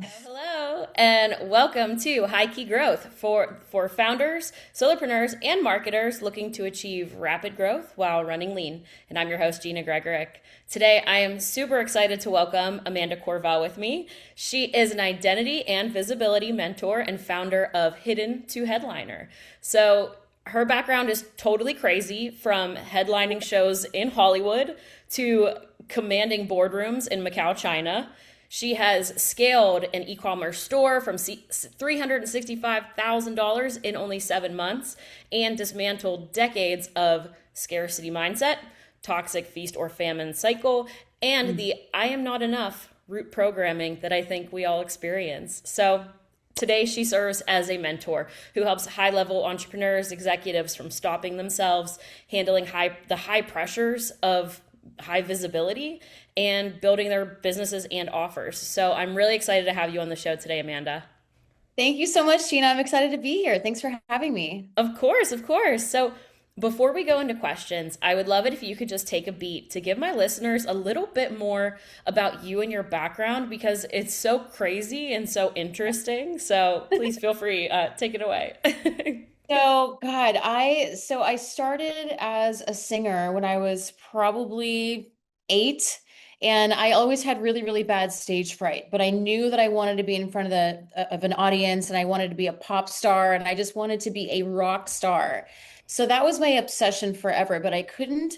Hello, and welcome to High Key Growth for founders, solopreneurs, and marketers looking to achieve rapid growth while running lean. And I'm your host, Gina Gregorick. Today, I am super excited to welcome Amanda Corvelle with me. She is an identity and visibility mentor and founder of Hidden to Headliner. So, her background is totally crazy, from headlining shows in Hollywood to commanding boardrooms in Macau, China. She has scaled an e-commerce store from $365,000 in only 7 months and dismantled decades of scarcity mindset, toxic feast or famine cycle, and the I am not enough root programming that I think we all experience. So today, she serves as a mentor who helps high level entrepreneurs, executives from stopping themselves, handling the high pressures of high visibility, and building their businesses and offers. So I'm really excited to have you on the show today, Amanda. Thank you so much, Gina. I'm excited to be here. Thanks for having me. Of course, of course. So before we go into questions, I would love it if you could just take a beat to give my listeners a little bit more about you and your background because it's so crazy and so interesting. So please feel free, take it away. I started as a singer when I was probably 8, and I always had really, really bad stage fright. But I knew that I wanted to be in front of an audience, and I wanted to be a pop star, and I just wanted to be a rock star. So that was my obsession forever. But I couldn't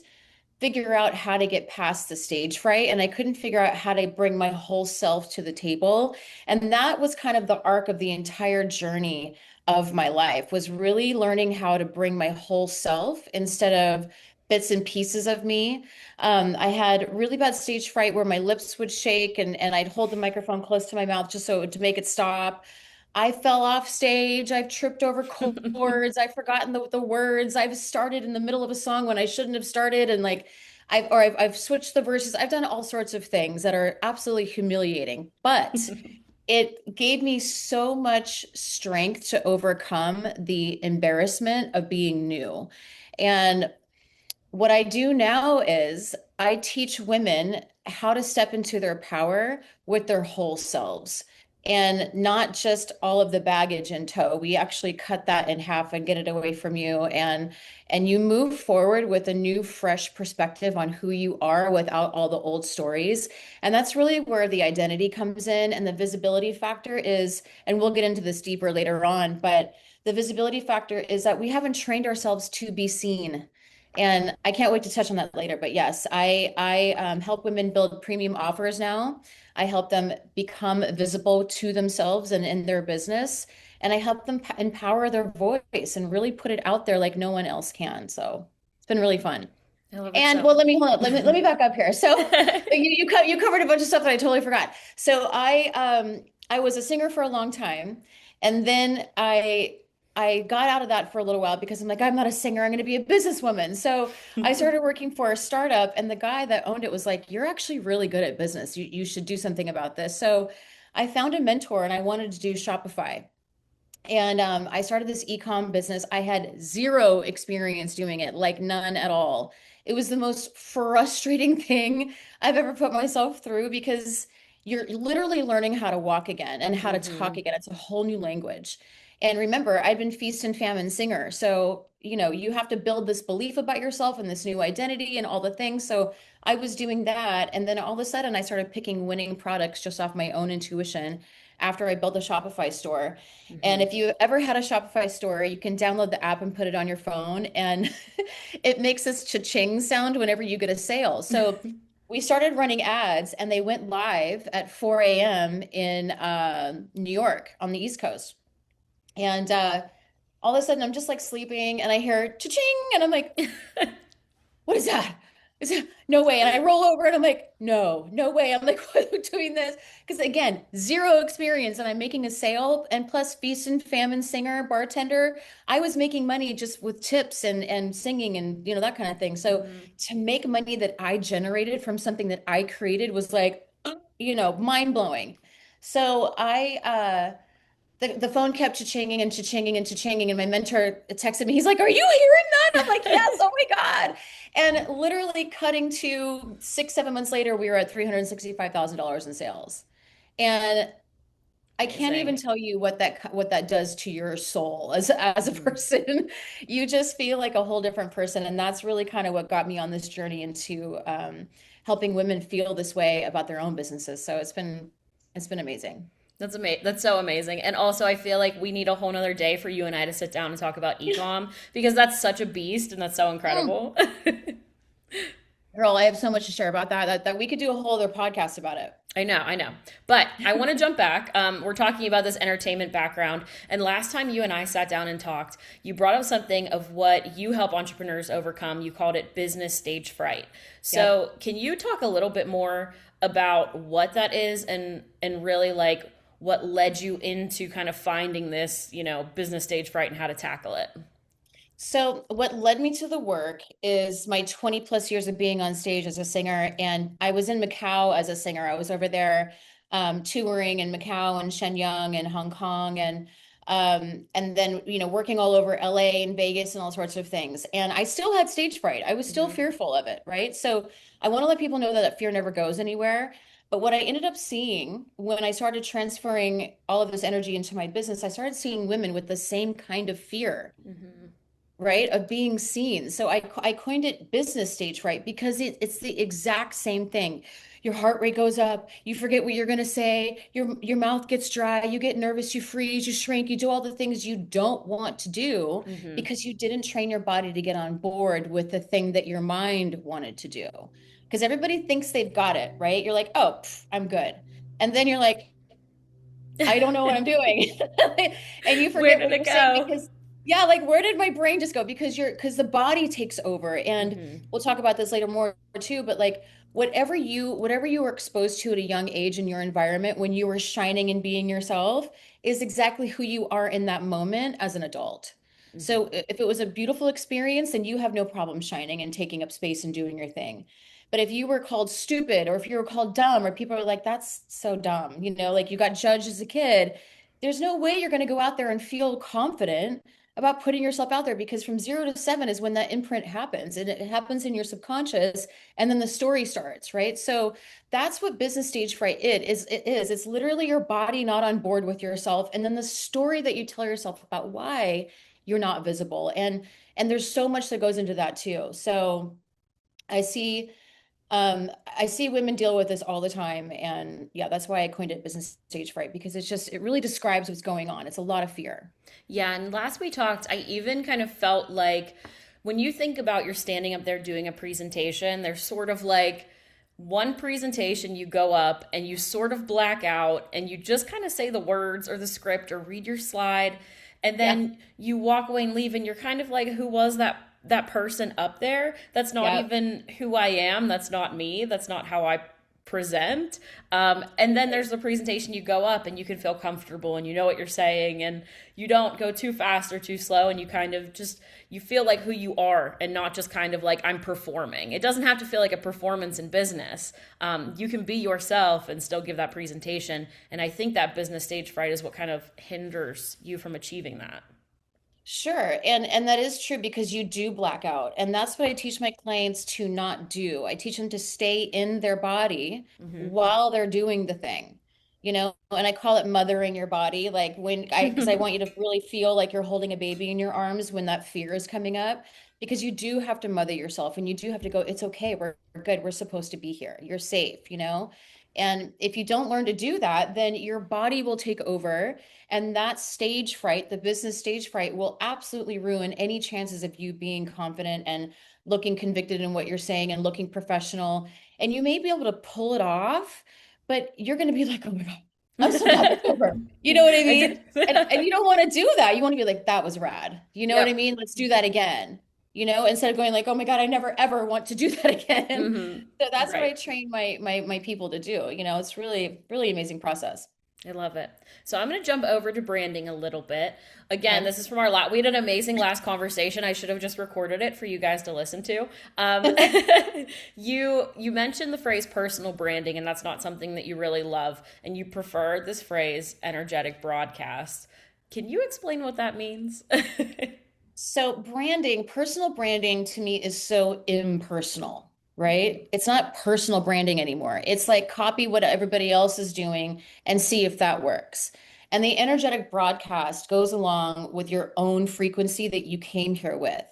figure out how to get past the stage fright, and I couldn't figure out how to bring my whole self to the table. And that was kind of the arc of the entire journey of my life, was really learning how to bring my whole self instead of bits and pieces of me. I had really bad stage fright where my lips would shake, and I'd hold the microphone close to my mouth just so to make it stop. I fell off stage. I've tripped over chords. I've forgotten the words. I've started in the middle of a song when I shouldn't have started, and like I've switched the verses. I've done all sorts of things that are absolutely humiliating, but it gave me so much strength to overcome the embarrassment of being new. And what I do now is I teach women how to step into their power with their whole selves and not just all of the baggage in tow. We actually cut that in half and get it away from you, and you move forward with a new fresh perspective on who you are without all the old stories. And that's really where the identity comes in, and the visibility factor is, and we'll get into this deeper later on, but the visibility factor is that we haven't trained ourselves to be seen. And I can't wait to touch on that later. But yes, I help women build premium offers now. I help them become visible to themselves and in their business. And I help them empower their voice and really put it out there like no one else can. So it's been really fun. I love it And so. well, let me hold on. Let me back up here. So you covered a bunch of stuff that I totally forgot. So I was a singer for a long time, and then I got out of that for a little while because I'm like, I'm not a singer, I'm going to be a businesswoman. So I started working for a startup, and the guy that owned it was like, you're actually really good at business. You should do something about this. So I found a mentor, and I wanted to do Shopify. And I started this e-com business. I had zero experience doing it, like none at all. It was the most frustrating thing I've ever put myself through because you're literally learning how to walk again and how to talk Hmm. again. It's a whole new language. And remember, I've been feast and famine singer. So, you have to build this belief about yourself and this new identity and all the things. So I was doing that. And then all of a sudden, I started picking winning products just off my own intuition after I built a Shopify store. And Hmm. if you ever had a Shopify store, you can download the app and put it on your phone, and it makes this cha-ching sound whenever you get a sale. So we started running ads, and they went live at 4 a.m. in New York on the East Coast. And all of a sudden, I'm just like sleeping, and I hear cha-ching, and I'm like, what is that? No way. And I roll over and I'm like, no, no way. I'm like, what are we doing this? Because again, zero experience, and I'm making a sale, and plus feast and famine singer, bartender. I was making money just with tips and singing and that kind of thing. So Hmm. to make money that I generated from something that I created was like, mind blowing. So the phone kept cha-chinging and cha-chinging and cha-chinging, and my mentor texted me. He's like, "Are you hearing that?" I'm like, "Yes, oh my God." And literally cutting to 6, 7 months later, we were at $365,000 in sales. And I can't even Amazing. tell you what that does to your soul as a Mhm. person. You just feel like a whole different person, and that's really kind of what got me on this journey into helping women feel this way about their own businesses. So it's been amazing. That's amazing. That's so amazing. And also, I feel like we need a whole nother day for you and I to sit down and talk about ecom because that's such a beast and that's so Mm. incredible. Girl, I have so much to share about that we could do a whole other podcast about it. I know. But I want to jump back. We're talking about this entertainment background. And last time you and I sat down and talked, you brought up something of what you help entrepreneurs overcome. You called it business stage fright. Yep. So, can you talk a little bit more about what that is and really like what led you into kind of finding this, business stage fright and how to tackle it? So, what led me to the work is my 20 plus years of being on stage as a singer. And I was in Macau as a singer. I was over there touring in Macau and Shenyang and Hong Kong and then, working all over LA and Vegas and all sorts of things. And I still had stage fright. I was still Hmm. fearful of it, right? So, I want to let people know that fear never goes anywhere. But what I ended up seeing when I started transferring all of this energy into my business, I started seeing women with the same kind of fear, Hmm. right, of being seen. So I coined it business stage fright because it's the exact same thing. Your heart rate goes up, you forget what you're going to say, your mouth gets dry, you get nervous, you freeze, you shrink, you do all the things you don't want to do Hmm. because you didn't train your body to get on board with the thing that your mind wanted to do. Because everybody thinks they've got it, right? You're like, "Oh, I'm good." And then you're like, I don't know what I'm doing. And you Where forget did what it you're saying go? because yeah, like where did my brain just go? Because the body takes over. And Hmm. we'll talk about this later more too, but like whatever you were exposed to at a young age in your environment when you were shining and being yourself is exactly who you are in that moment as an adult. So Hmm. if it was a beautiful experience, then you have no problem shining and taking up space and doing your thing. But if you were called stupid or if you were called dumb or people are like, that's so dumb, like you got judged as a kid, there's no way you're going to go out there and feel confident about putting yourself out there because from 0 to 7 is when that imprint happens and it happens in your subconscious and then the story starts, right? So that's what business stage fright it's literally your body not on board with yourself and then the story that you tell yourself about why you're not visible and there's so much that goes into that too. So I see I see women deal with this all the time. And yeah, that's why I coined it business stage fright because it really describes what's going on. It's a lot of fear. Yeah, and last we talked, I even kind of felt like when you think about you're standing up there doing a presentation, there's sort of like one presentation you go up and you sort of black out and you just kind of say the words or the script or read your slide and Yeah. then you walk away and leave and you're kind of like who was that person up there? That's not Yeah. even who I am. That's not me. That's not how I present. And then there's the presentation you go up and you can feel comfortable and you know what you're saying and you don't go too fast or too slow and you kind of just you feel like who you are and not just kind of like I'm performing. It doesn't have to feel like a performance in business. You can be yourself and still give that presentation. And I think that business stage fright is what kind of hinders you from achieving that. Sure. And that is true because you do black out. And that's what I teach my clients to not do. I teach them to stay in their body Hmm. while they're doing the thing. And I call it mothering your body. Like because I want you to really feel like you're holding a baby in your arms when that fear is coming up, because you do have to mother yourself and you do have to go, it's okay, we're good, we're supposed to be here. You're safe. And if you don't learn to do that, then your body will take over and that stage fright, the business stage fright, will absolutely ruin any chances of you being confident and looking convicted in what you're saying and looking professional. And you may be able to pull it off, but you're going to be like, oh my God, I'm so glad that's over. You know what I I mean? And did. you don't want to do that. You want to be like, that was rad. You know what I Yep. mean? Let's do that again. Instead of going like, oh my God, I never ever want to do that again. Hmm. So that's what I Right. train my people to do. It's really, really amazing process. I love it. So I'm going to jump over to branding a little bit. Again, Okay. this is from our we had an amazing last conversation. I should have just recorded it for you guys to listen to. You mentioned the phrase personal branding, and that's not something that you really love, and you prefer this phrase energetic broadcast. Can you explain what that means? So personal branding to me is so impersonal. right? It's not personal branding anymore. It's like copy what everybody else is doing and see if that works. And the energetic broadcast goes along with your own frequency that you came here with.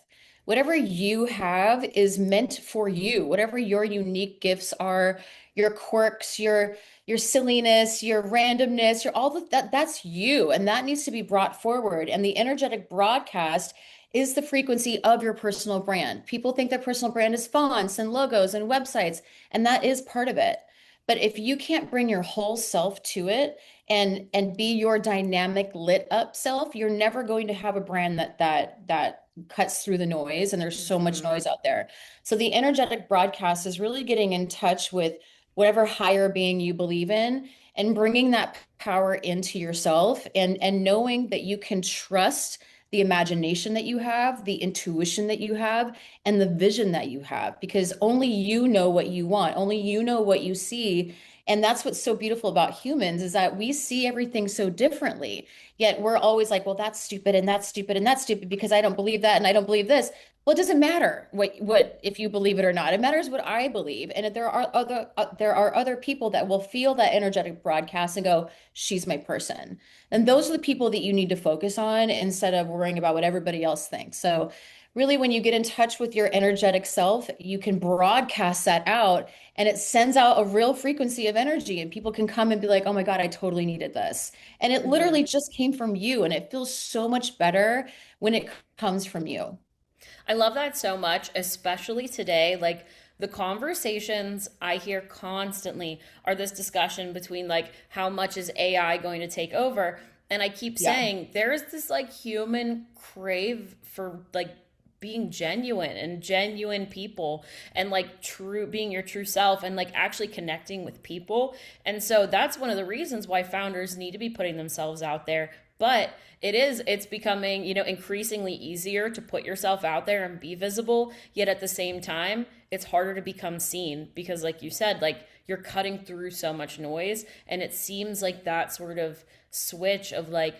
Whatever you have is meant for you. Whatever your unique gifts are, your quirks, your silliness, your randomness, your all that's you, and that needs to be brought forward. And the energetic broadcast is the frequency of your personal brand. People think their personal brand is fonts and logos and websites, and that is part of it. But if you can't bring your whole self to it and be your dynamic lit up self, you're never going to have a brand that cuts through the noise, and there's so much Mhm. noise out there. So the energetic broadcast is really getting in touch with whatever higher being you believe in and bringing that power into yourself and knowing that you can trust the imagination that you have, the intuition that you have, and the vision that you have, because only you know what you want, only you know what you see. And that's what's so beautiful about humans is that we see everything so differently. Yet we're always like, well, that's stupid and that's stupid and that's stupid because I don't believe that and I don't believe this. Well, it doesn't matter what if you believe it or not. It matters what I believe. And there are other people that will feel that energetic broadcast and go, she's my person. And those are the people that you need to focus on instead of worrying about what everybody else thinks. So really, when you get in touch with your energetic self, you can broadcast that out and it sends out a real frequency of energy and people can come and be like, oh my God, I totally needed this. And it literally Mhm. just came from you. And it feels so much better when it comes from you. I love that so much, especially today. Like the conversations I hear constantly are this discussion between like how much is AI going to take over? And I keep Yeah. saying there is this like human crave for like being genuine and genuine people and like true being your true self and like actually connecting with people. And so that's one of the reasons why founders need to be putting themselves out there. But it's becoming, increasingly easier to put yourself out there and be visible, yet at the same time it's harder to become seen because like you said, like you're cutting through so much noise, and it seems like that sort of switch of like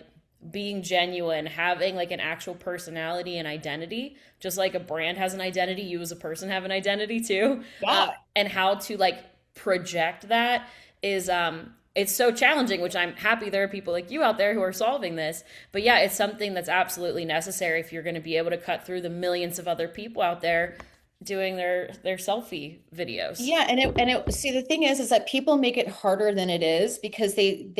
being genuine, having like an actual personality and identity, just like a brand has an identity, you as a person have an identity too. Yeah. And how to like project that is it's so challenging, which I'm happy there are people like you out there who are solving this. But yeah, it's something that's absolutely necessary if you're going to be able to cut through the millions of other people out there doing their selfie videos. Yeah, and it see the thing is that people make it harder than it is because they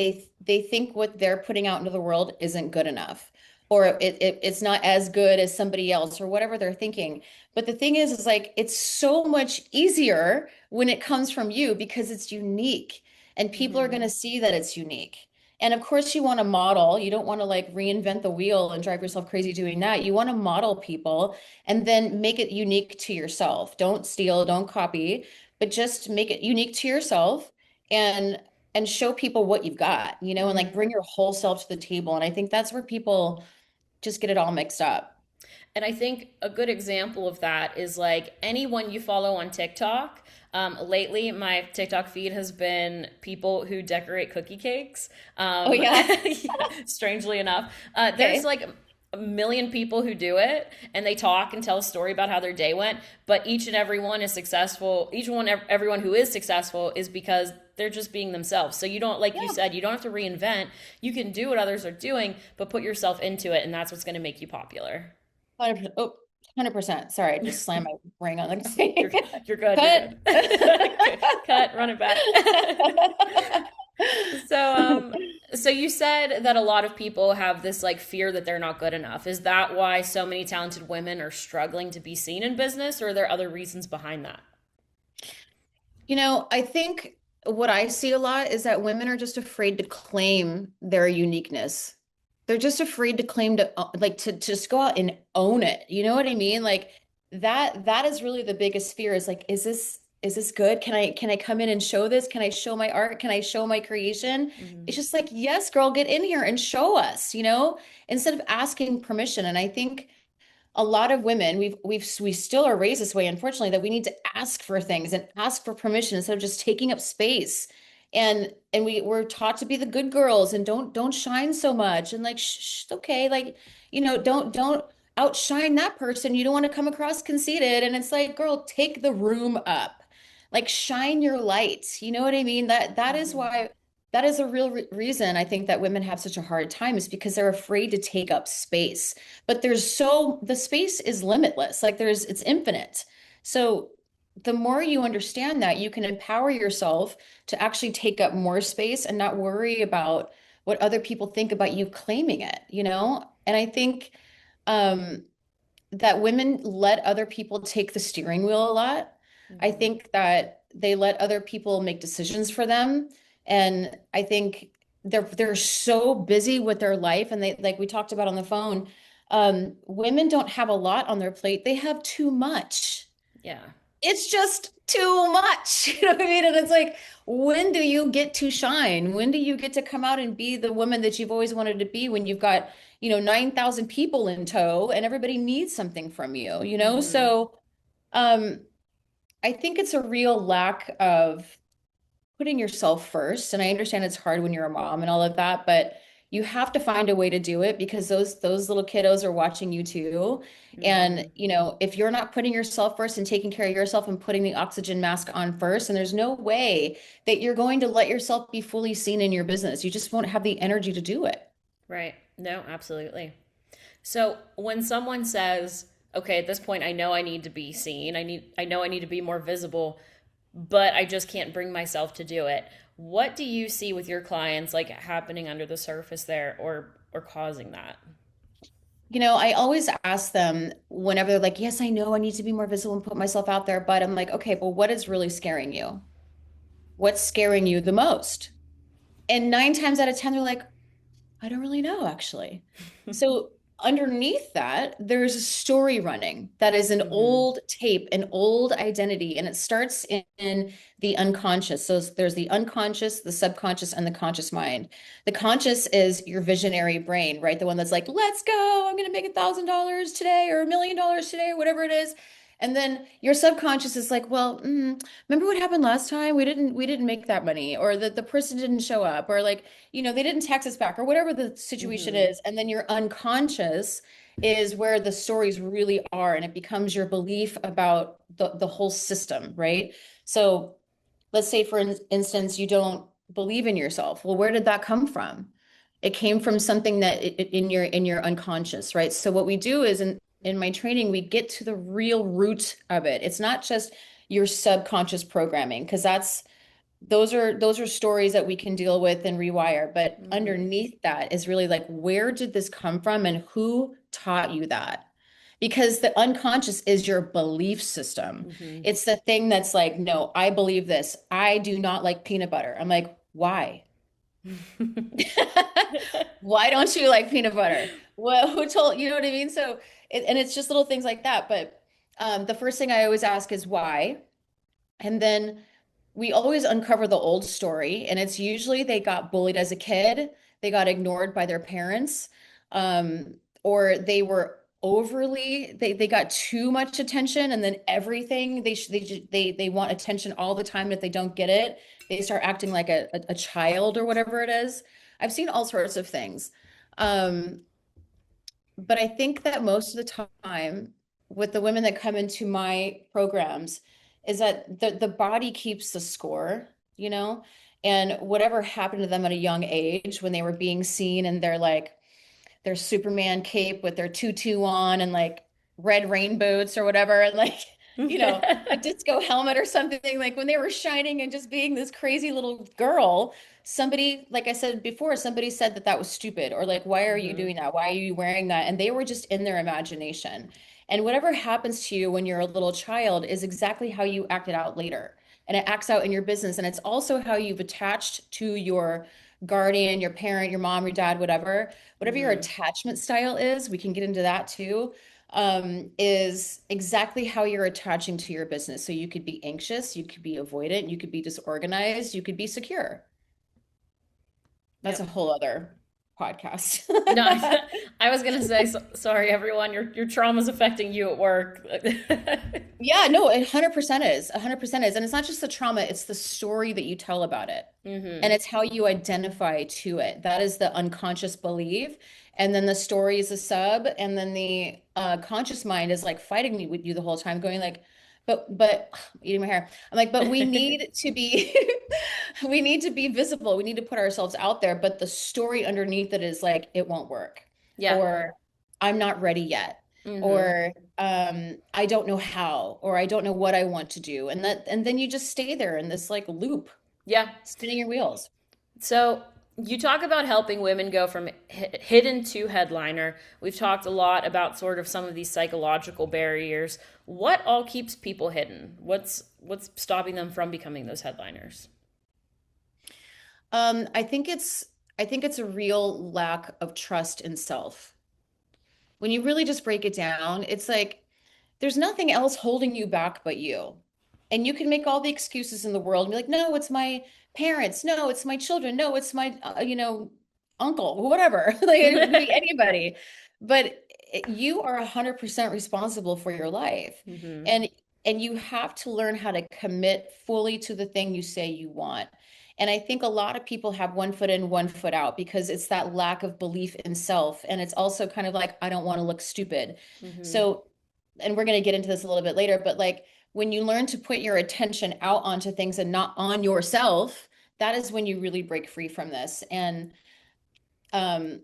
think what they're putting out into the world isn't good enough or it's not as good as somebody else or whatever they're thinking. But the thing is like it's so much easier when it comes from you because it's unique and people are going Mm-hmm. to see that it's unique. And of course you want to model, you don't want to like reinvent the wheel and drive yourself crazy doing that. You want to model people and then make it unique to yourself. Don't steal, don't copy, but just make it unique to yourself and and show people what you've got, and like Mm-hmm. bring your whole self to the table. And I think that's where people just get it all mixed up. And I think a good example of that is like anyone you follow on TikTok. Lately, my TikTok feed has been people who decorate cookie cakes. Oh yeah. Strangely enough, there's Okay. like a million people who do it, and they talk and tell a story about how their day went. But each and every one is successful. Everyone who is successful is because they're just being themselves. So you don't, like you Yeah. said, you don't have to reinvent. You can do what others are doing, but put yourself into it, and that's what's going to make you popular. 100%. Oh, 100%. Sorry, I just slammed my ring on the You're thing. you're good. You're Cut. good. Cut. Run it back. so so you said that a lot of people have this like fear that they're not good enough. Is that why so many talented women are struggling to be seen in business, or are there other reasons behind that? I think what I see a lot is that women are just afraid to claim their uniqueness. They're just afraid to claim to like to just go out and own it. You know what I mean? Like that is really the biggest fear is like, is this good? Can I come in and show this? Can I show my art? Can I show my creation? It's Hmm. just like, yes, girl, get in here and show us, instead of asking permission. And I think a lot of women we still are raised this way, unfortunately, that we need to ask for things and ask for permission instead of just taking up space. And we're taught to be the good girls and don't shine so much and like shh, it's okay, like don't outshine that person. You don't want to come across conceited. And it's like, girl, take the room up. Like shine your light. You know what I mean? That is Mhm. why that is a real reason I think that women have such a hard time is because they're afraid to take up space. But the space is limitless. Like it's infinite. So the more you understand that, you can empower yourself to actually take up more space and not worry about what other people think about you claiming it, you know? And I think um, that women let other people take the steering wheel a lot. I Mhm. think that they let other people make decisions for them. And I think they're so busy with their life and they like we talked about on the phone, women don't have a lot on their plate. They have too much. Yeah. It's just too much. You know what I mean? And it's like, when do you get to shine? When do you get to come out and be the woman that you've always wanted to be when you've got, 9,000 people in tow and everybody needs something from you, you know? Mhm. So, um, I think it's a real lack of putting yourself first. And I understand it's hard when you're a mom and all of that, but you have to find a way to do it because those little kiddos are watching you too. And, Mhm. if you're not putting yourself first and taking care of yourself and putting the oxygen mask on first, and there's no way that you're going to let yourself be fully seen in your business. You just won't have the energy to do it. Right. No, absolutely. So when someone says, "Okay, at this point I know I need to be seen. I know I need to be more visible, but I just can't bring myself to do it." What do you see with your clients like happening under the surface there or causing that? I always ask them whenever they're like, yes, I know I need to be more visible and put myself out there, but I'm like, okay, well, what is really scaring you? What's scaring you the most? And 9 times out of 10, they're like, I don't really know, actually. So underneath that, there's a story running that is an Mhm. old tape, an old identity, and it starts in the unconscious. So there's the unconscious, the subconscious, and the conscious mind. The conscious is your visionary brain, right? The one that's like, let's go, I'm going to make $1,000 today or $1 million today or whatever it is. And then your subconscious is like, well, remember what happened last time? We didn't make that money, or the person didn't show up, or like, they didn't text us back or whatever the situation Mhm. is. And then your unconscious is where the stories really are. And it becomes your belief about the whole system, right? So let's say, for instance, you don't believe in yourself. Well, where did that come from? It came from something that in your unconscious, right? So what we do is in my training, we get to the real root of it. It's not just your subconscious programming, because those are stories that we can deal with and rewire. But Mhm. underneath that is really like, where did this come from and who taught you that? Because the unconscious is your belief system. Mhm. It's the thing that's like, no, I believe this. I do not like peanut butter. I'm like, why? Why don't you like peanut butter? Well, who told you know what I mean? So, and it's just little things like that. But the first thing I always ask is why. And then we always uncover the old story, and it's usually they got bullied as a kid, they got ignored by their parents, or they were they got too much attention, and then everything they want attention all the time. And if they don't get it, they start acting like a child or whatever it is. I've seen all sorts of things. Um, but I think that most of the time with the women that come into my programs is that the body keeps the score, you know, and whatever happened to them at a young age when they were being seen and they're like their Superman cape with their tutu on and like red rain boots or whatever, and like, a disco helmet or something, like when they were shining and just being this crazy little girl, somebody, like I said before, somebody said that that was stupid, or like, why are you Mhm. doing that? Why are you wearing that? And they were just in their imagination. And whatever happens to you when you're a little child is exactly how you act it out later. And it acts out in your business. And it's also how you've attached to your guardian, your parent, your mom, your dad, whatever your Mhm. attachment style is, we can get into that too, is exactly how you're attaching to your business. So you could be anxious, you could be avoidant, you could be disorganized, you could be secure. That's Yep. a whole other. podcast. No, I was gonna say, sorry, everyone. Your trauma's affecting you at work. Yeah, no, it 100% is. 100% is. And it's not just the trauma, it's the story that you tell about it. And Hmm. it's how you identify to it. That is the unconscious belief. And then the story is a sub. And then the conscious mind is like fighting me with you the whole time, going like, but eating my hair. I'm like, but we need to be we need to be visible. We need to put ourselves out there. But the story underneath it is like, it won't work. Yeah. Or I'm not ready yet. Hmm. Or I don't know how, or I don't know what I want to do. And then you just stay there in this like loop, Yeah. spinning your wheels. So you talk about helping women go from hidden to headliner. We've talked a lot about sort of some of these psychological barriers. What all keeps people hidden? What's stopping them from becoming those headliners? Um, I think it's I think it's a real lack of trust in self. When you really just break it down, it's like there's nothing else holding you back but you. And you can make all the excuses in the world and be like, no, it's my parents. No, it's my children. No, it's my, uncle, whatever. Like it could be anybody. But you are 100% responsible for your life. Hmm. And and you have to learn how to commit fully to the thing you say you want. And I think a lot of people have one foot in, one foot out because it's that lack of belief in self. And it's also kind of like, I don't want to look stupid. Hmm. So, and we're going to get into this a little bit later, but like when you learn to put your attention out onto things and not on yourself, that is when you really break free from this. And um,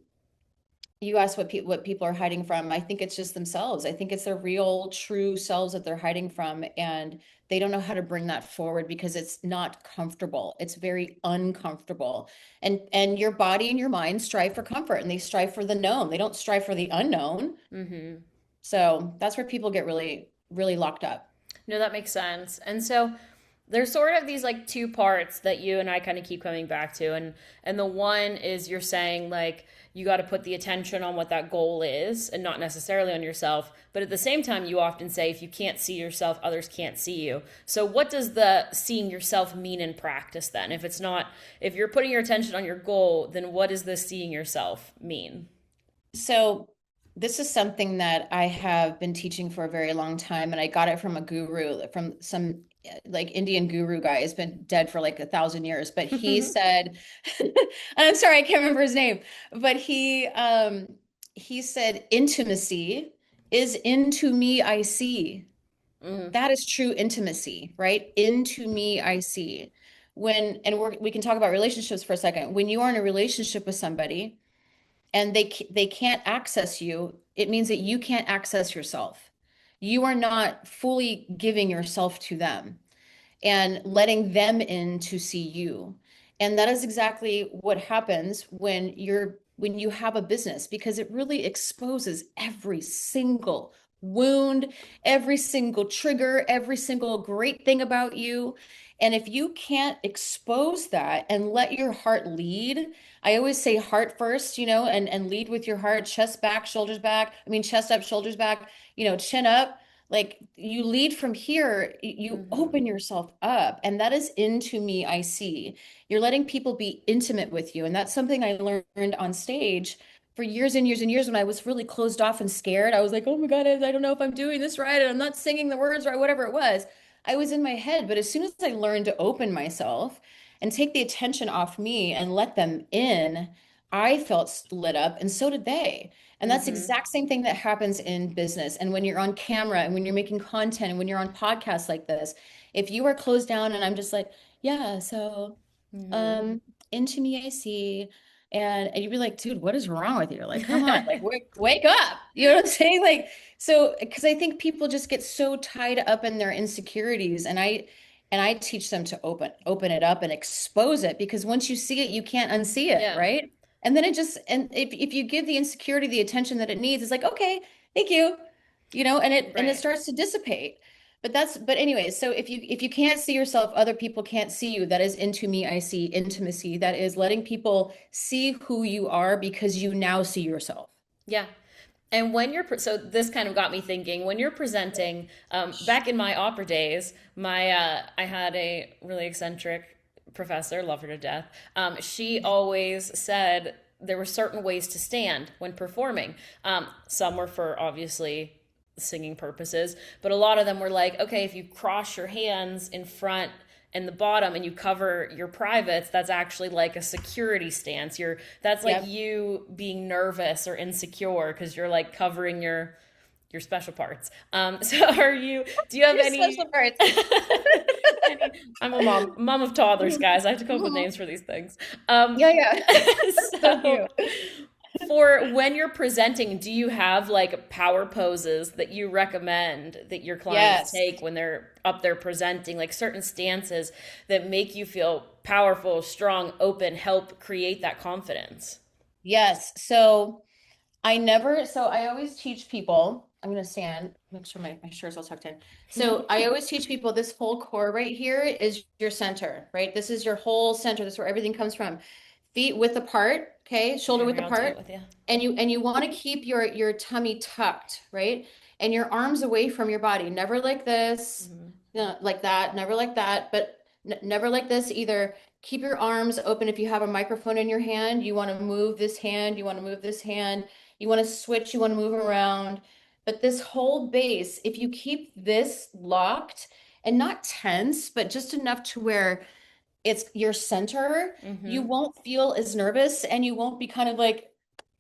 you asked what people are hiding from. I think it's just themselves. I think it's their real, true selves that they're hiding from, and they don't know how to bring that forward because it's not comfortable. It's very uncomfortable. And your body and your mind strive for comfort, and they strive for the known. They don't strive for the unknown. Hmm. So that's where people get really, really locked up. No, that makes sense. And so there's sort of these like two parts that you and I kind of keep coming back to, and the one is you're saying like you got to put the attention on what that goal is and not necessarily on yourself, but at the same time you often say if you can't see yourself, others can't see you. So what does the seeing yourself mean in practice then? If it's not, if you're putting your attention on your goal, then what does the seeing yourself mean? So this is something that I have been teaching for a very long time, and I got it from a guru, from some like Indian guru guy. He's been dead for like 1,000 years, but he said, and I'm sorry, I can't remember his name, but he said, intimacy is into me I see. Hmm. That is true intimacy, right? Into me I see. And we can talk about relationships for a second. When you are in a relationship with somebody and they can't access you, it means that you can't access yourself. You are not fully giving yourself to them and letting them in to see you. And that is exactly what happens when you have a business, because it really exposes every single wound, every single trigger, every single great thing about you. And if you can't expose that and let your heart lead, I always say heart first, and lead with your heart, chest back, shoulders back. I mean, chest up, shoulders back, chin up. Like you lead from here, you Hmm. open yourself up, and that is into me I see. You're letting people be intimate with you, and that's something I learned on stage for years and years and years when I was really closed off and scared. I was like, oh my God, I don't know if I'm doing this right, and I'm not singing the words right, whatever it was. I was in my head, but as soon as I learned to open myself and take the attention off me and let them in, I felt lit up, and so did they. And that's the Hmm. exact same thing that happens in business. And when you're on camera and when you're making content and when you're on podcasts like this, if you are closed down and I'm just like, yeah, so Hmm. um into me I see. And you'd be like, dude, what is wrong with you? Like, come on, like wake up. You know what I'm saying? Like, so because I think people just get so tied up in their insecurities. And I teach them to open it up and expose it, because once you see it, you can't unsee it, Yeah. right? And then and if you give the insecurity the attention that it needs, it's like, okay, thank you. And it Right. starts to dissipate. But anyways, so if you can't see yourself, other people can't see you. That is into me, I see intimacy. That is letting people see who you are because you now see yourself. Yeah. And when so this kind of got me thinking when you're presenting, back in my opera days, I had a really eccentric professor, love her to death. She always said there were certain ways to stand when performing. Some were for obviously singing purposes, but a lot of them were like, okay, if you cross your hands in front and the bottom and you cover your privates, that's actually like a security stance. That's like Yep. you being nervous or insecure because you're like covering your special parts. So do you have Your any special parts. I'm a mom of toddlers, guys. I have to come up with names for these things. Um, Yeah, yeah. So so cute. for when you're presenting, do you have like power poses that you recommend that your clients Yes. take when they're up there presenting, like certain stances that make you feel powerful, strong, open, help create that confidence? Yes. So I always teach people, I'm going to stand, make sure my shirt's all tucked in. So I always teach people this whole core right here is your center, right? This is your whole center. This is where everything comes from. Feet width apart, okay? Shoulder Here, width here, I'll do it apart. with you. And you want to keep your tummy tucked, right? And your arms away from your body. Never like this, Hmm. no, like that, never like that, but never like this either. Keep your arms open. If you have a microphone in your hand, you want to move this hand, you want to move this hand, you want to switch, you want to move around. But this whole base, if you keep this locked and not tense, but just enough to where it's your center, you Hmm. won't feel as nervous and you won't be kind of like,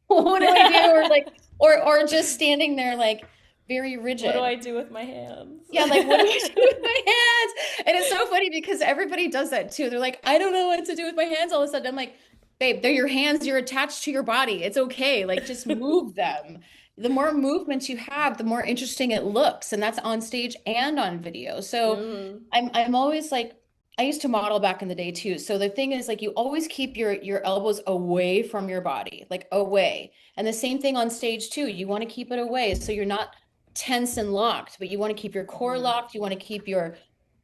what do I do? Or like, or just standing there like very What do rigid. I do with my hands? Yeah, like what do I do with my hands? And it's so funny because everybody does that too. They're like, I don't know what to do with my hands all of a sudden. I'm like, babe, they're your hands, you're attached to your body. It's okay. Like just move them. The more movements you have, the more interesting it looks. And that's on stage and on video. So Hmm. I'm always like, I used to model back in the day too. So the thing is like you always keep your elbows away from your body, like away. And the same thing on stage too. You want to keep it away so you're not tense and locked, but you want to keep your core Hmm. locked. You want to keep your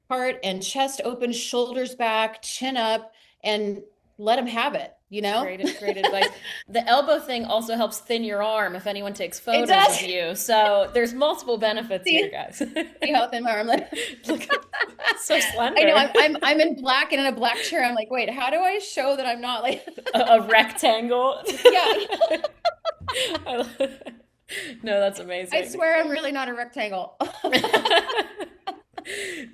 heart and chest open, shoulders back, chin up, and let them have it, you It's know? great advice. The elbow thing also helps thin your arm if anyone takes It photos of does. you. So there's multiple benefits here, See, guys. see how thin my arm looks. Look, so I know slender. I'm in black and in a black chair. I'm like, wait, how do I show that I'm not like A rectangle. yeah, No, that's I amazing. swear I'm really not a rectangle.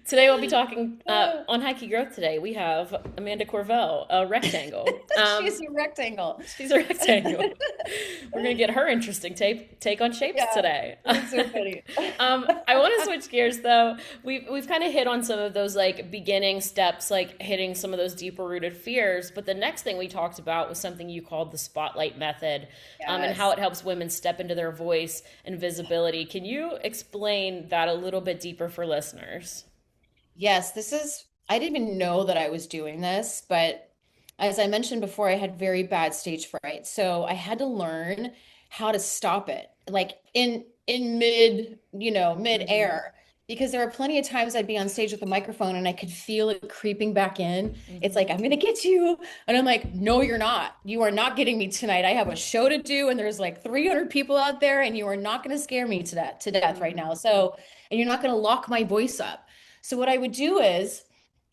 Today we'll be talking on High Key Growth. Today we have Amanda Corvelle, a rectangle. She's a rectangle. She's a rectangle. We're gonna get her interesting take on shapes Yeah, today. that's so funny. I want to switch gears though. We've kind of hit on some of those like beginning steps, like hitting some of those deeper rooted fears. But the next thing we talked about was something you called the spotlight method, and how Yes. it helps women step into their voice and visibility. Can you explain that a little bit deeper for listeners? Yes, I didn't even know that I was doing this, but as I mentioned before, I had very bad stage fright. So I had to learn how to stop it, like in mid, Mm-hmm. mid-air. Because there were plenty of times I'd be on stage with a microphone and I could feel it creeping back in. It's like, Mm-hmm. I'm gonna get you. And I'm like, no, you're not. You are not getting me tonight. I have a show to do, and there's like 300 people out there, and you are not gonna scare me to death right now. Mm-hmm. So, and you're not gonna lock my voice up. So what I would do is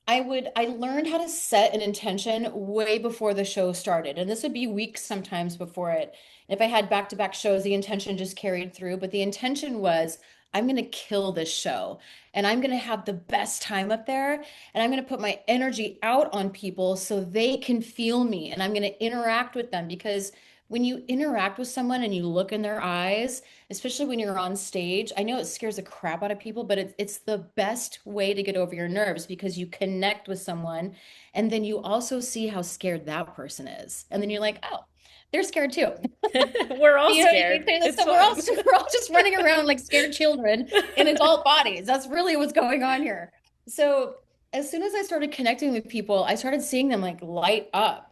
I learned how to set an intention way before the show started. And this would be weeks sometimes before it. And if I had back-to-back shows, the intention just carried through. But the intention was, I'm going to kill this show and I'm going to have the best time up there. And I'm going to put my energy out on people so they can feel me. And I'm going to interact with them because when you interact with someone and you look in their eyes, especially when you're on stage. I know it scares the crap out of people, but it's the best way to get over your nerves because you connect with someone and then you also see how scared that person is. And then you're like, oh, they're scared too. We're all You know what I mean? scared. It's So we're all fine. we're all just running around like scared children in adult bodies. That's really what's going on here. So as soon as I started connecting with people, I started seeing them like light up.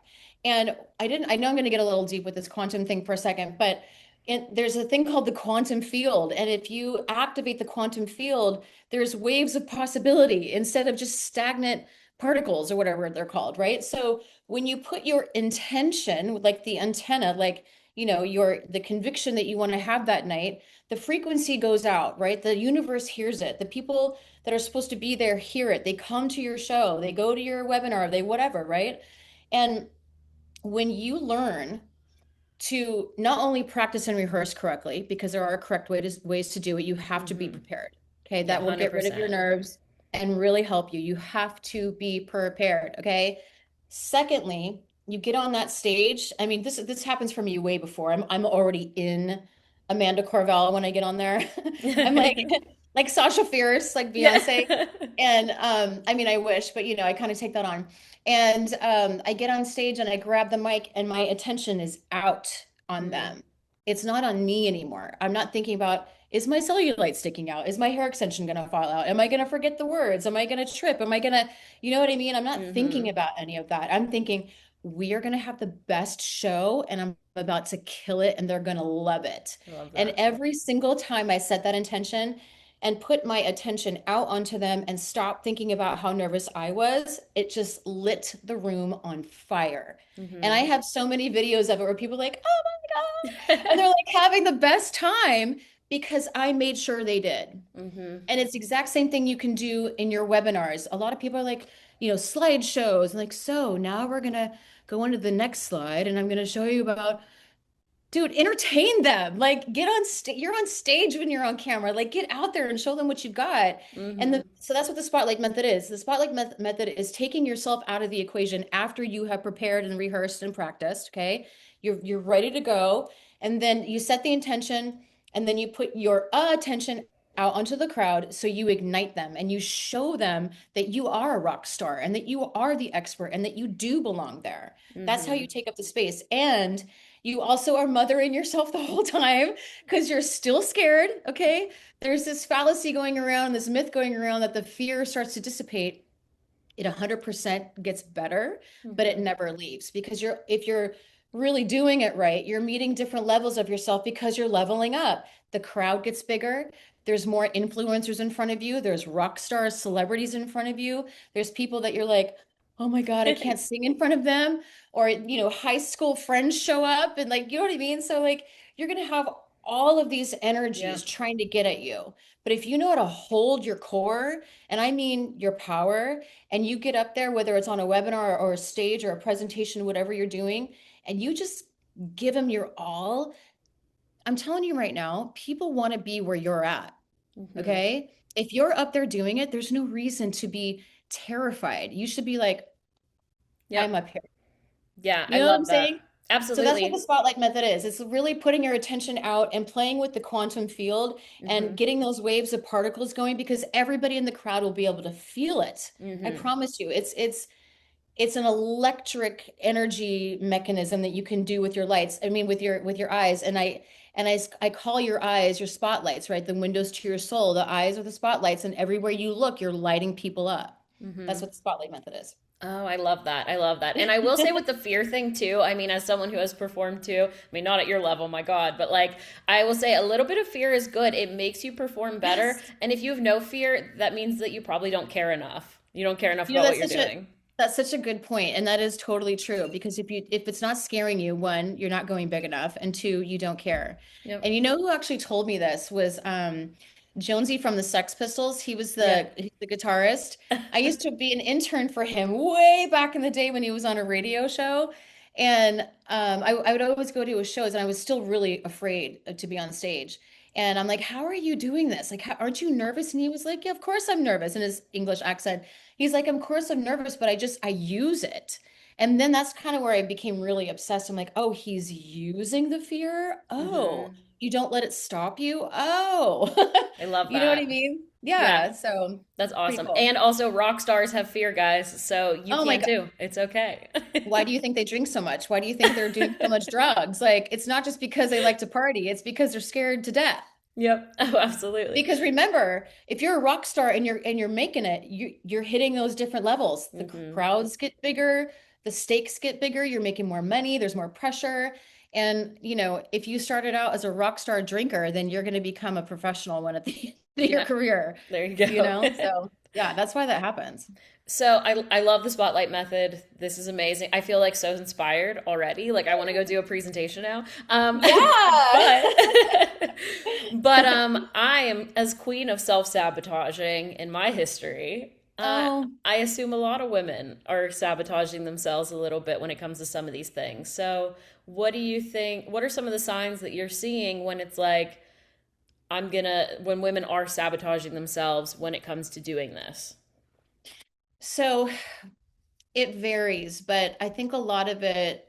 And I know I'm going to get a little deep with this quantum thing for a second, but there's a thing called the quantum field. And if you activate the quantum field, there's waves of possibility instead of just stagnant particles or whatever they're called, right? So when you put your intention, like the antenna, like the conviction that you want to have that night, the frequency goes out, right? The universe hears it. The people that are supposed to be there hear it. They come to your show, they go to your webinar, they whatever, right? And when you learn to not only practice and rehearse correctly, because there are correct ways to do it, you have to be Mm-hmm. prepared. Okay. Yeah, That will get rid of your 100%. nerves and really help you. You have to be prepared. Okay. Secondly, you get on that stage. I mean, this happens for me way before. I'm already in Amanda Corvelle when I get on there. I'm like Sasha Fierce, like Beyonce. Yeah. And I mean, I wish, but I kind of take that on. And I get on stage and I grab the mic, and my attention is out on Mm, them. It's not on me anymore. I'm not thinking about, is my cellulite sticking out? Is my hair extension going to fall out? Am I going to forget the words? Am I going to trip? Am I going to, you know what I mean? I'm not thinking mm-hmm. about any of that. I'm thinking, we are going to have the best show and I'm about to kill it and they're going to love it. I love And that. every single time I set that intention, and put my attention out onto them and stop thinking about how nervous I was, it just lit the room on fire. And I Mm-hmm. have so many videos of it where people are like, oh my God. And they're like having the best time because I made sure they did. Mm-hmm. And it's the exact same thing you can do in your webinars. A lot of people are like, slideshows, and like, so now we're gonna go on to the next slide, and I'm gonna show you about, dude, entertain them. Like, get on stage. You're on stage when you're on camera. Like, get out there and show them what you've got. And Mm-hmm. so that's what the spotlight method is. The spotlight method is taking yourself out of the equation after you have prepared and rehearsed and practiced. Okay, you're ready to go, and then you set the intention, and then you put your attention out onto the crowd, so you ignite them and you show them that you are a rock star and that you are the expert and that you do belong there. That's how Mm-hmm. you take up the space. And you also are mothering yourself the whole time because you're still scared. Okay. There's this fallacy going around, this myth going around that the fear starts to dissipate. It 100% gets better, but it Mm-hmm. never leaves because if you're really doing it right, you're meeting different levels of yourself because you're leveling up. The crowd gets bigger. There's more influencers in front of you. There's rock stars, celebrities in front of you. There's people that you're like, oh my God, I can't sing in front of them. Or, high school friends show up and like, you know what I mean? So like you're going to have all of these Yeah. energies trying to get at you. But if you know how to hold your core, and I mean your power, and you get up there, whether it's on a webinar or a stage or a presentation, whatever you're doing, and you just give them your all, I'm telling you right now, people want to be where you're at. Mm-hmm. Okay. If you're up there doing it, there's no reason to be terrified. You should be like, I'm Yep. up here. Yeah, I You know what I'm love that. saying? So that's what the Absolutely. spotlight method is. It's really putting your attention out and playing with the quantum field and Mm-hmm. getting those waves of particles going because everybody in the crowd will be able to feel it. I Mm-hmm. promise you. It's an electric energy mechanism that you can do with your lights. I mean, with your eyes. And I call your eyes your spotlights, right? The windows to your soul. The eyes are the spotlights, and everywhere you look, you're lighting people up. That's Mm-hmm. what the spotlight method is. Oh, I love that. I love that. And I will say with the fear thing too, I mean, as someone who has performed too, I mean, not at your level, my God, but like, I will say a little bit of fear is good. It makes you perform better. Yes. And if you have no fear, that means that you probably don't care enough. You don't care enough You know, about what that's you're such a doing. that's such a good point, and that is totally true because if it's not scaring you, one, you're not going big enough, and two, you don't care. Yep. And you know who actually told me this was Jonesy from the Sex Pistols. Yep. He's the guitarist. I used to be an intern for him way back in the day when he was on a radio show. And I would always go to his shows, and I was still really afraid to be on stage. And I'm like, how are you doing this? Like, aren't you nervous? And he was like, yeah, of course I'm nervous in his English accent. He's like, of course I'm nervous, but I use it. And then that's kind of where I became really obsessed. I'm like, oh, he's using the fear. Oh, Mm-hmm. you don't let it stop you. Oh, I love you know what I that. mean? Yeah, Yeah. So that's pretty awesome. cool. And also, rock stars have fear, guys. So you Oh my can God. too. It's okay. Why do you think they drink so much? Why do you think they're doing so much drugs? Like, it's not just because they like to party, it's because they're scared to death. Yep. Oh, absolutely. Because remember, if you're a rock star and you're making it, you're hitting those different levels. The Mm-hmm. crowds get bigger, the stakes get bigger, you're making more money, there's more pressure. And if you started out as a rock star drinker, then you're going to become a professional one at the end of your Yeah. career, There you go. So yeah, that's why that happens. So I love the spotlight method. This is amazing. I feel like so inspired already. Like I want to go do a presentation now. Yeah. But but I am as queen of self-sabotaging in my history. I Oh, I assume a lot of women are sabotaging themselves a little bit when it comes to some of these things. So, what do you think? What are some of the signs that you're seeing when it's like, when women are sabotaging themselves when it comes to doing this? so it varies, but I think a lot of it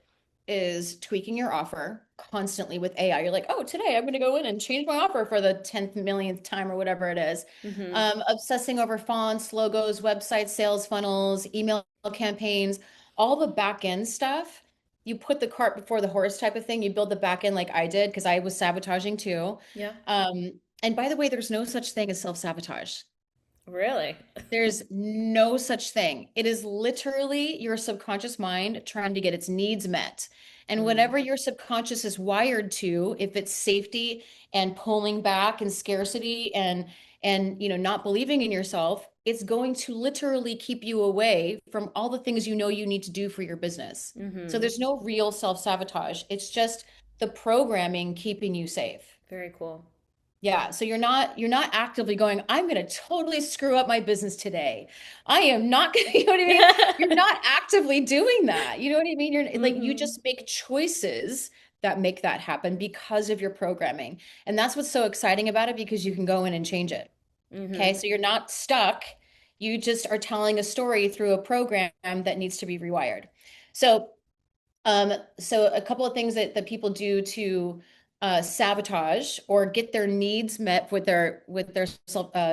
is tweaking your offer constantly with AI. You're like, oh, today I'm going to go in and change my offer for the 10th millionth time or whatever it is. Mm-hmm. Obsessing over fonts, logos, websites, sales funnels, email campaigns, all the back end stuff. You put the cart before the horse type of thing. You build the back end like I did because I was sabotaging too. Yeah. And by the way, there's no such thing as self-sabotage. Really? There's no such thing. It is literally your subconscious mind trying to get its needs met. And Mm. whatever your subconscious is wired to, if it's safety and pulling back and scarcity and not believing in yourself, it's going to literally keep you away from all the things you know you need to do for your business. So Mm-hmm. there's no real self-sabotage. It's just the programming keeping you safe. Very cool. Yeah, so you're not actively going, I'm going to totally screw up my business today. I am not going to, you know what I mean? You're not actively doing that. You know what I mean? You're like you Mm-hmm. just make choices that make that happen because of your programming. And that's what's so exciting about it because you can go in and change it. Okay? Mm-hmm. So you're not stuck. You just are telling a story through a program that needs to be rewired. So so a couple of things that people do to sabotage or get their needs met with their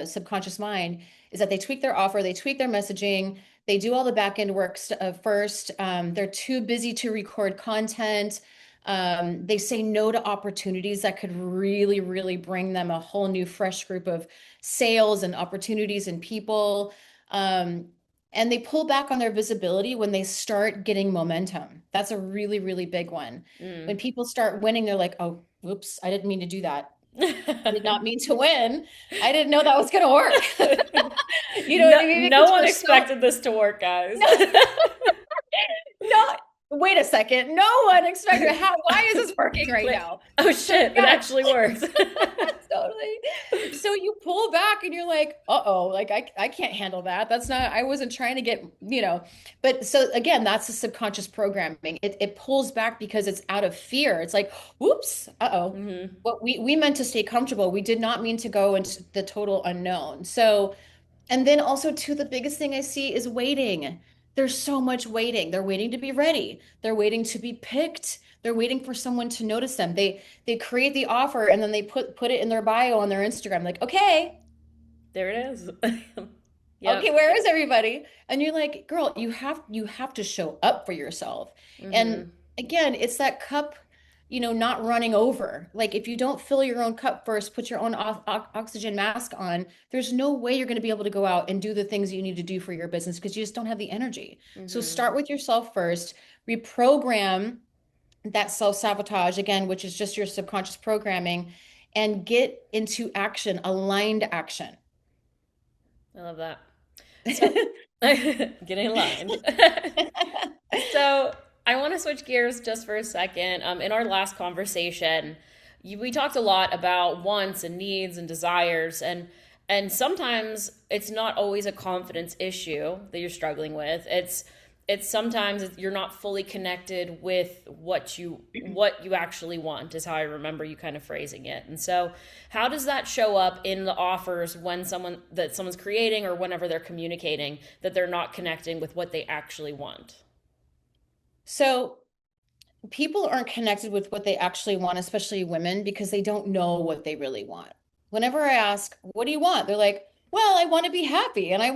subconscious mind is that they tweak their offer, they tweak their messaging, they do all the back end work first. They're too busy to record content. They say no to opportunities that could really, really bring them a whole new, fresh group of sales and opportunities and people. Um, and they pull back on their visibility when they start getting momentum. That's a really, really big one. When Mm. people start winning, they're like, oh, oops, I didn't mean to do that. I did not mean to win. I didn't know that was going to work. You know what No, I mean? no Because one we're so, expected this to work, guys. no, no, wait a second. No one expected why is this working right Click. now? Oh So shit, it yeah, actually works. totally. So you pull back and you're like, uh-oh, like I can't handle that. That's not, I wasn't trying to get. But so again, that's the subconscious programming. It pulls back because it's out of fear. It's like, whoops, uh-oh. Hmm. What we meant to stay comfortable. We did not mean to go into the total unknown. So and then also too, the biggest thing I see is waiting. There's so much waiting. They're waiting to be ready. They're waiting to be picked. They're waiting for someone to notice them. They create the offer and then they put it in their bio on their Instagram. Like, okay, There it is. okay, Yep. where is everybody? And you're like, girl, you have to show up for yourself. And Hmm. again, it's that cup, not running over. Like if you don't fill your own cup first, put your own oxygen mask on, there's no way you're going to be able to go out and do the things you need to do for your business because you just don't have the energy. So Hmm. start with yourself first, reprogram that self-sabotage again, which is just your subconscious programming, and get into action, aligned action. I love that. So, getting aligned. So, I want to switch gears just for a second. In our last conversation, we talked a lot about wants and needs and desires, and sometimes it's not always a confidence issue that you're struggling with. It's sometimes you're not fully connected with what you actually want, is how I remember you kind of phrasing it. And so, how does that show up in the offers when someone's creating or whenever they're communicating that they're not connecting with what they actually want? So people aren't connected with what they actually want, especially women, because they don't know what they really want. Whenever I ask, what do you want? They're like, well, I want to be happy and I'm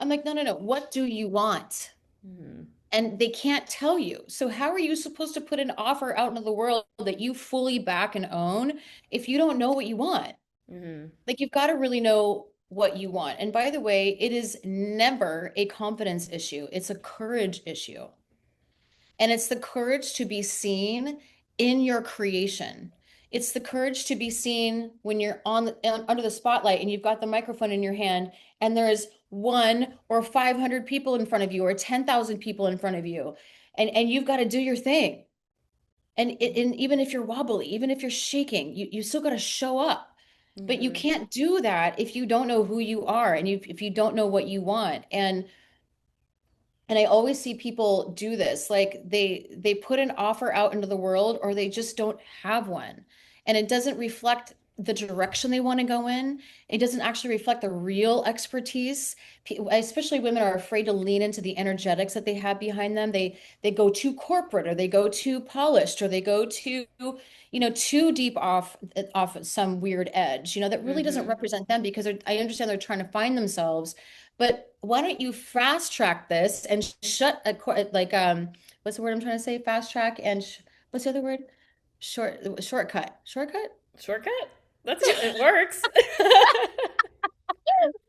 like, no, no, no. What do you want? Hmm. And they can't tell you. So how are you supposed to put an offer out into the world that you fully back and own if you don't know what you want? Hmm. Like you've got to really know what you want. And by the way, it is never a confidence issue. It's a courage issue. And it's the courage to be seen in your creation. It's the courage to be seen when you're under the spotlight and you've got the microphone in your hand and there's one or 500 people in front of you or 10,000 people in front of you. And you've got to do your thing. And even if you're wobbly, even if you're shaking, you still got to show up. But you Hmm. can't do that if you don't know who you are and if you don't know what you want. And I always see people do this, like they put an offer out into the world or they just don't have one. And it doesn't reflect the direction they want to go in. It doesn't actually reflect the real expertise. Especially women are afraid to lean into the energetics that they have behind them. They go too corporate or they go too polished or they go too, too deep off some weird edge, that really doesn't Hmm. represent them because I understand they're trying to find themselves. But why don't you fast track this and shut what's the word I'm trying to say? Fast track and what's the other word? Shortcut. Shortcut? Shortcut? It works.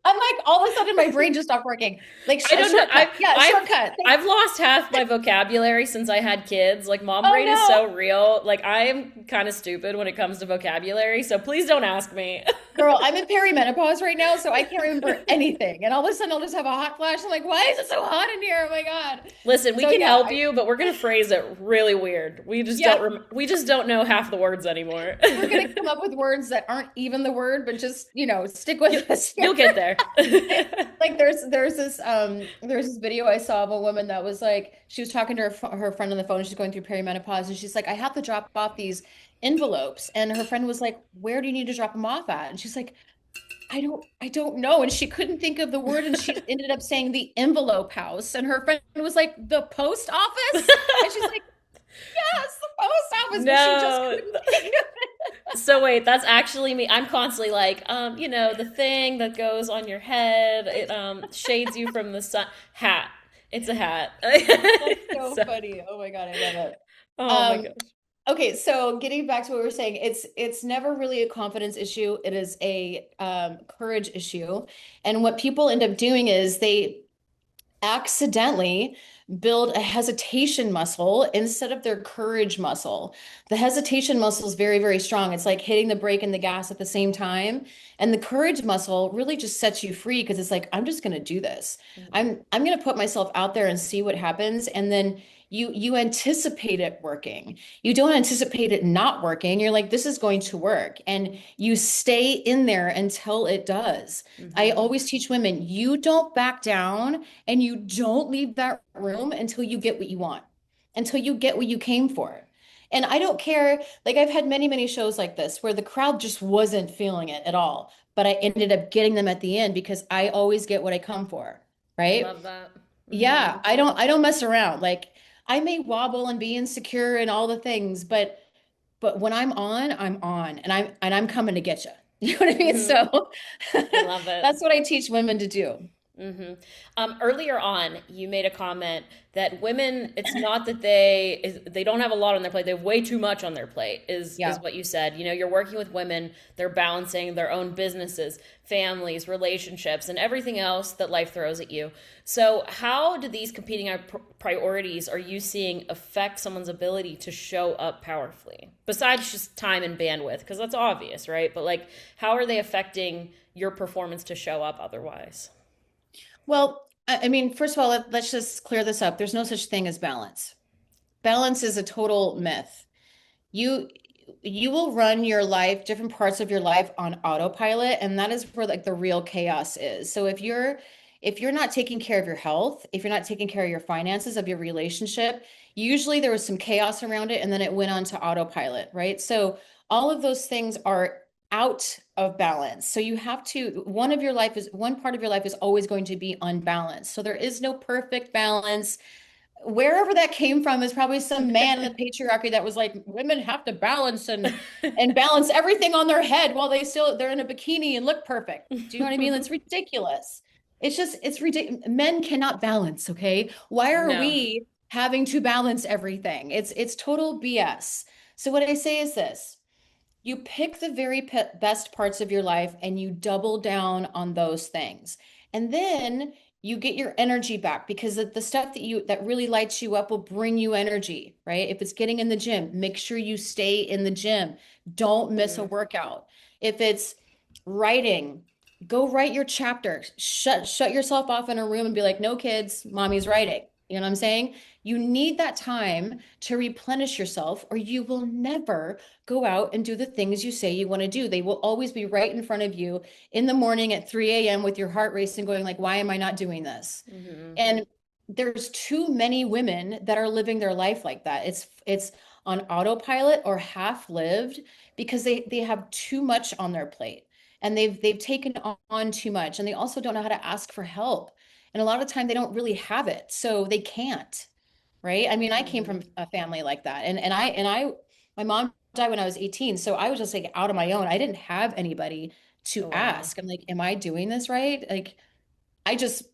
I'm like all of a sudden my brain just stopped working. Like I a don't know. shortcut. Yeah, shortcut. I've lost half my vocabulary since I had kids. Like mom Oh brain is no. so real. Like I am kind of stupid when it comes to vocabulary, so please don't ask me. Girl, I'm in perimenopause right now, so I can't remember anything. And all of a sudden I'll just have a hot flash. I'm like, why is it so hot in here? Oh my God. Listen, we So can yeah, help you, but we're gonna phrase it really weird. yep. We just don't know half the words anymore. We're gonna come up with words that aren't even the word, but just, stick you'll, with us here. you'll get there. Like there's this video I saw of a woman that was like she was talking to her friend on the phone. She's going through perimenopause and she's like, I have to drop off these envelopes. And her friend was like, where do you need to drop them off at? And she's like, I don't know. And she couldn't think of the word and she ended up saying the envelope house. And her friend was like, the post office? And she's like, yes, the post office, but she just No. couldn't think of So wait, that's actually me. I'm constantly like, the thing that goes on your head, it shades you from the sun. Hat. It's a hat. That's so So, funny. Oh my God, I love it. oh my Um, gosh. okay, so getting back to what we were saying, it's never really a confidence issue. It is a courage issue. And what people end up doing is they accidentally build a hesitation muscle instead of their courage muscle. The hesitation muscle is very, very strong. It's like hitting the brake and the gas at the same time. And the courage muscle really just sets you free because it's like, I'm just going to do this. Mhm. I'm going to put myself out there and see what happens. And then you anticipate it working. You don't anticipate it not working. You're like, this is going to work. And you stay in there until it does. I Mhm. always teach women, you don't back down and you don't leave that room until you get what you want, until you get what you came for. And I don't care, like I've had many, many shows like this where the crowd just wasn't feeling it at all, but I ended up getting them at the end because I always get what I come for, I right? love that. Yeah, Mhm. I don't mess around. Like I may wobble and be insecure and all the things, but when I'm on and I'm coming to get you. You know what I mean? Mhm. So I love it. that's what I teach women to do. Hmm. Earlier on, you made a comment that women, it's not that they don't have a lot on their plate. They have way too much on their plate, is Yeah. what you said. You're working with women, they're balancing their own businesses, families, relationships, and everything else that life throws at you. So, how do these competing priorities are you seeing affect someone's ability to show up powerfully? Besides just time and bandwidth, because that's obvious, right? But like, how are they affecting your performance to show up otherwise? Well, I mean, first of all, let's just clear this up. There's no such thing as balance. Balance is a total myth. You you will run your life, different parts of your life on autopilot, and that is where like the real chaos is. So if you're not taking care of your health, if you're not taking care of your finances, of your relationship, usually there was some chaos around it and then it went on to autopilot, right? So all of those things are out of balance. So you have to, one part of your life is always going to be unbalanced. So there is no perfect balance. Wherever that came from is probably some man in the patriarchy that was like women have to balance and balance everything on their head while they're in a bikini and look perfect. Do you know what I mean? It's ridiculous. It's ridiculous. Men cannot balance, okay? Why are No. we having to balance everything? It's total BS. So what I say is this: you pick the very best parts of your life and you double down on those things. And then you get your energy back because the stuff that really lights you up will bring you energy, right? If it's getting in the gym, make sure you stay in the gym. Don't miss a Mm. workout. If it's writing, go write your chapter. Shut yourself off in a room and be like, "No kids, mommy's writing." You know what I'm saying? You need that time to replenish yourself, or you will never go out and do the things you say you want to do. They will always be right in front of you in the morning at 3 a.m. with your heart racing, going like, why am I not doing this? Hmm. And there's too many women that are living their life like that. It's on autopilot or half lived because they have too much on their plate and they've taken on too much and they also don't know how to ask for help. And a lot of the time they don't really have it, so they can't, right? I mean, I came Hmm. from a family like that. And my mom died when I was 18, so I was just like out on my own. I didn't have anybody to Oh, wow. ask. I'm like, am I doing this right? Like I just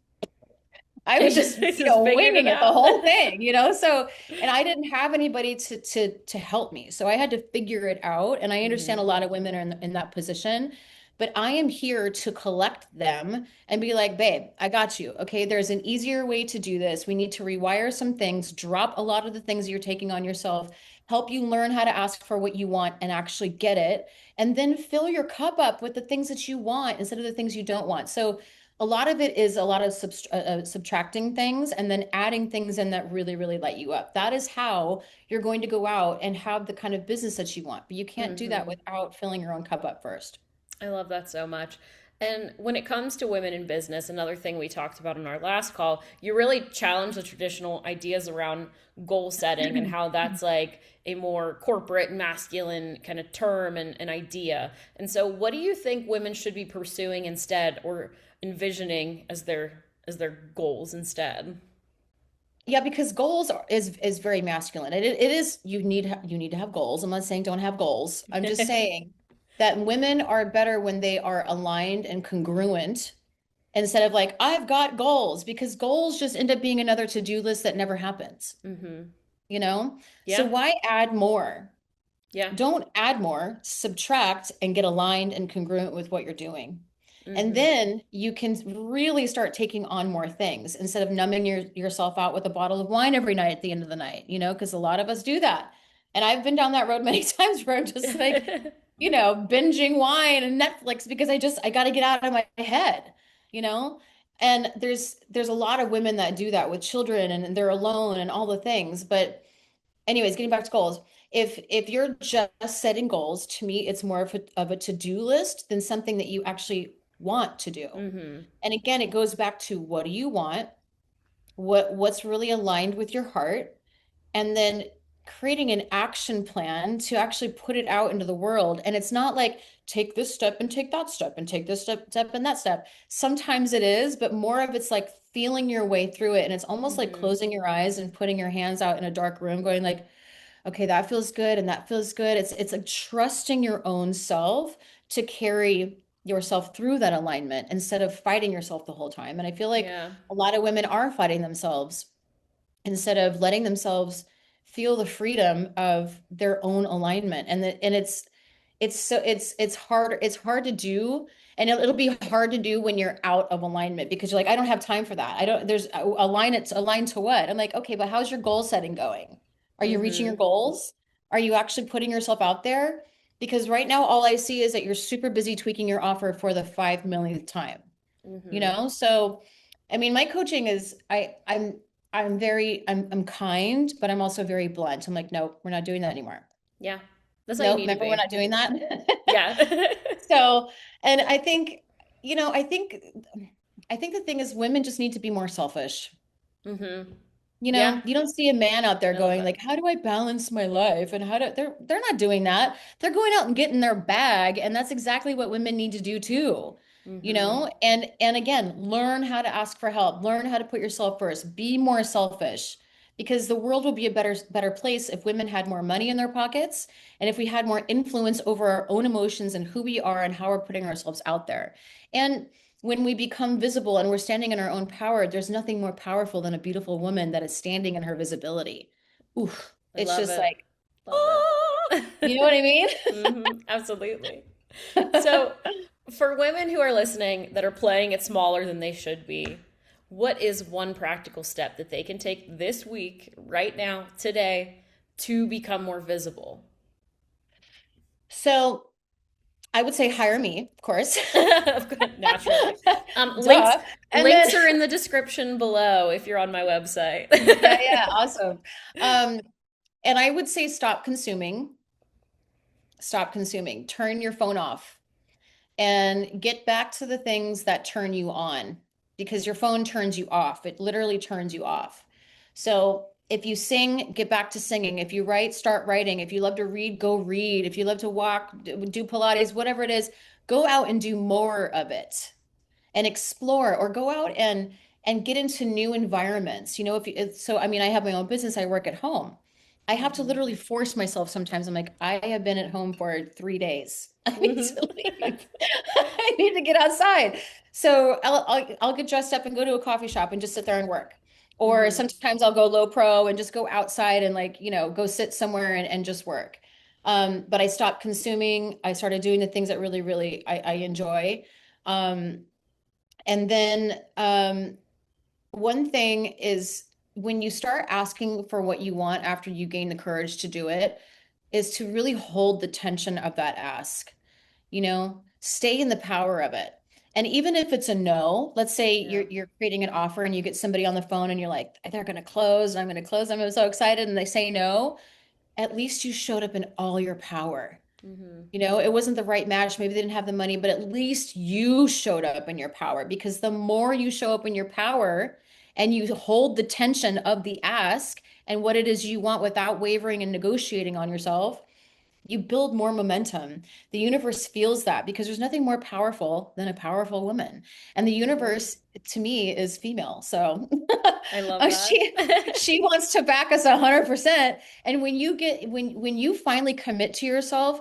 I was just, Just figured it winging it the out. whole thing, So, and I didn't have anybody to help me. So I had to figure it out. And I understand a Hmm. lot of women are in that position, but I am here to collect them and be like, babe, I got you. Okay, there's an easier way to do this. We need to rewire some things, drop a lot of the things you're taking on yourself, help you learn how to ask for what you want and actually get it, and then fill your cup up with the things that you want instead of the things you don't want. So a lot of it is a lot of subtracting things and then adding things in that really, really light you up. That is how you're going to go out and have the kind of business that you want. But you can't do that Hmm. without filling your own cup up first. I love that so much. And when it comes to women in business, another thing we talked about in our last call, you really challenge the traditional ideas around goal setting and how that's like a more corporate, masculine kind of term and idea. And so, what do you think women should be pursuing instead, or envisioning as their goals instead? Yeah, because is very masculine. It is you need to have goals. I'm not saying don't have goals. I'm just saying that women are better when they are aligned and congruent instead of like, I've got goals, because goals just end up being another to-do list that never happens, Hmm. you know? So Yeah, why add more? yeah. Don't add more, subtract and get aligned and congruent with what you're doing. And Hmm. then you can really start taking on more things instead of numbing yourself out with a bottle of wine every night at the end of the night, because a lot of us do that. And I've been down that road many times where I'm just like, binging wine and Netflix because I got to get out of my head, you know? And there's a lot of women that do that with children and they're alone and all the things. But anyways, getting back to goals, if you're just setting goals, to me, it's more of a to-do list than something that you actually want to do. Hmm. And again, it goes back to what do you want? What's really aligned with your heart? And then creating an action plan to actually put it out into the world. And it's not like take this step and take that step and take this step and that step. Sometimes it is, but more of it's like feeling your way through it. And it's almost like Hmm. closing your eyes and putting your hands out in a dark room, going like, okay, that feels good and that feels good. It's like trusting your own self to carry yourself through that alignment instead of fighting yourself the whole time. And I feel like Yeah. a lot of women are fighting themselves instead of letting themselves feel the freedom of their own alignment. And it's hard to do, and it'll be hard to do when you're out of alignment because you're like, I don't have time for that. I don't there's align to what? I'm like, okay, but how's your goal setting going? Are you reaching your Hmm. goals? Are you actually putting yourself out there? Because right now all I see is that you're super busy tweaking your offer for the 5 millionth time. Hmm. So I mean, my coaching is I'm kind, but I'm also very blunt. I'm like, nope, we're not doing that anymore. Yeah. That's how you Nope, need to remember we're be. not doing that. Yeah. So, and I think, you know, I think I think the thing is women just need to be more selfish. Hmm. Yeah. You don't see a man out there I love going that. like, how do I balance my life? And how do they're not doing that. They're going out and getting their bag, and that's exactly what women need to do too. Hmm. And again, learn how to ask for help, learn how to put yourself first, be more selfish, because the world would be a better place if women had more money in their pockets and if we had more influence over our own emotions and who we are and how we're putting ourselves out there. And when we become visible and we're standing in our own power, there's nothing more powerful than a beautiful woman that is standing in her visibility. Oof, I it's love just it. like, Love ah, you know what I mean? it. Absolutely. So, for women who are listening that are playing it smaller than they should be, what is one practical step that they can take this week, right now, today, to become more visible? So I would say hire me, of course. Naturally. Links Duh. And then, links are in the description below if you're on my website. yeah, yeah, awesome. Um, and I would say stop consuming. Stop consuming. Turn your phone off and get back to the things that turn you on because your phone turns you off. It literally turns you off. So if you sing, get back to singing. If you write, start writing. If you love to read, go read. If you love to walk, do Pilates, whatever it is, go out and do more of it and explore or go out and get into new environments. You know, if you, so I mean, I have my own business, I work at home. I have to Mhm. literally force myself sometimes. I'm like, I have been at home for 3 days. I need Mhm. to leave. I need to get outside. So I'll get dressed up and go to a coffee shop and just sit there and work. Or Mhm. sometimes I'll go low pro and just go outside and like, go sit somewhere and just work. But I stopped consuming. I started doing the things that really, really I enjoy. Um, and then one thing is when you start asking for what you want after you gain the courage to do it, is to really hold the tension of that ask, stay in the power of it. And even if it's a no, let's say Yeah. you're creating an offer and you get somebody on the phone and you're like, they're going to close, and I'm going to close. I'm so excited. And they say no, at least you showed up in all your power. Mhm. It wasn't the right match. Maybe they didn't have the money, but at least you showed up in your power because the more you show up in your power and you hold the tension of the ask and what it is you want without wavering and negotiating on yourself, you build more momentum. The universe feels that because there's nothing more powerful than a powerful woman. And the Mhm. universe to me is female. So I love that. she wants to back us 100%. And when you finally commit to yourself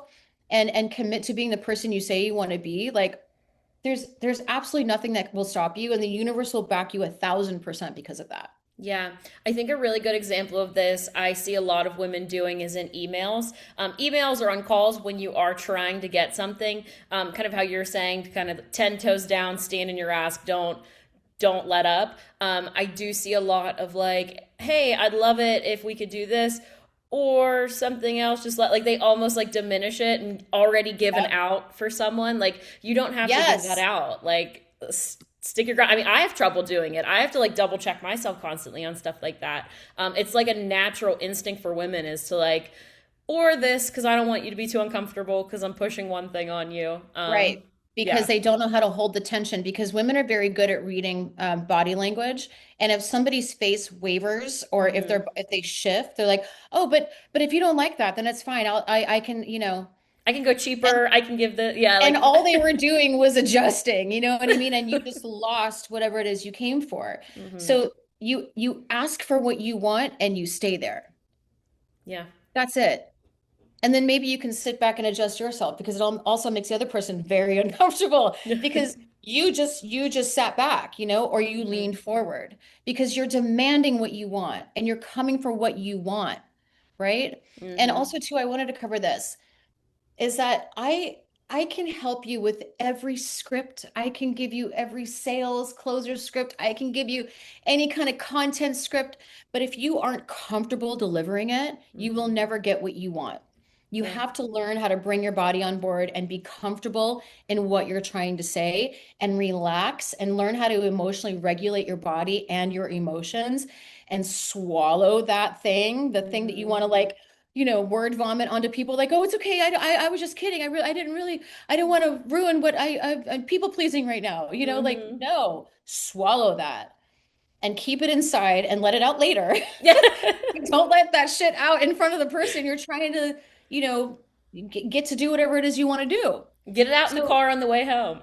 and commit to being the person you say you want to be, like there's absolutely nothing that will stop you, and the universe will back you 1,000% because of that. Yeah, I think a really good example of this I see a lot of women doing is in emails. Emails or on calls when you are trying to get something, kind of how you're saying, to kind of 10 toes down, stand in your ask, don't let up. I do see a lot of like, hey, I'd love it if we could do this or something else. Just let like they almost like diminish it and already given Yep. out for someone. Like you don't have to give that Yes. out. Like stick your ground. I mean, I have trouble doing it. I have to like double check myself constantly on stuff like that. It's like a natural instinct for women is to like or this because I don't want you to be too uncomfortable because I'm pushing one thing on you. Right. Because Yeah. they don't know how to hold the tension because women are very good at reading body language. And if somebody's face wavers or Hmm. if they shift, they're like, oh, but if you don't like that, then it's fine. I can, I can go and cheaper. I can give the yeah and like. all they were doing was adjusting, you know what I mean? And you just lost whatever it is you came for. Hmm. So you ask for what you want and you stay there. Yeah. That's it. And then maybe you can sit back and adjust yourself because it also makes the other person very uncomfortable because you just sat back, or you Hmm. leaned forward because you're demanding what you want and you're coming for what you want, right? And Hmm. also too, I wanted to cover this is that I can help you with every script. I can give you every sales closer script. I can give you any kind of content script, but if you aren't comfortable delivering it, you will Hmm. never get what you want. You Yeah. have to learn how to bring your body on board and be comfortable in what you're trying to say and relax and learn how to emotionally regulate your body and your emotions and swallow that thing, the thing that you Hmm. want to like word vomit onto people like, oh, it's okay. I was just kidding. I didn't really, I don't want to ruin what I'm people pleasing right now. Like, Hmm. no, swallow that and keep it inside and let it out later. Yeah. Don't let that shit out in front of the person you're trying to, you know, get to do whatever it is you want to do. Get it out in the So car on the way home.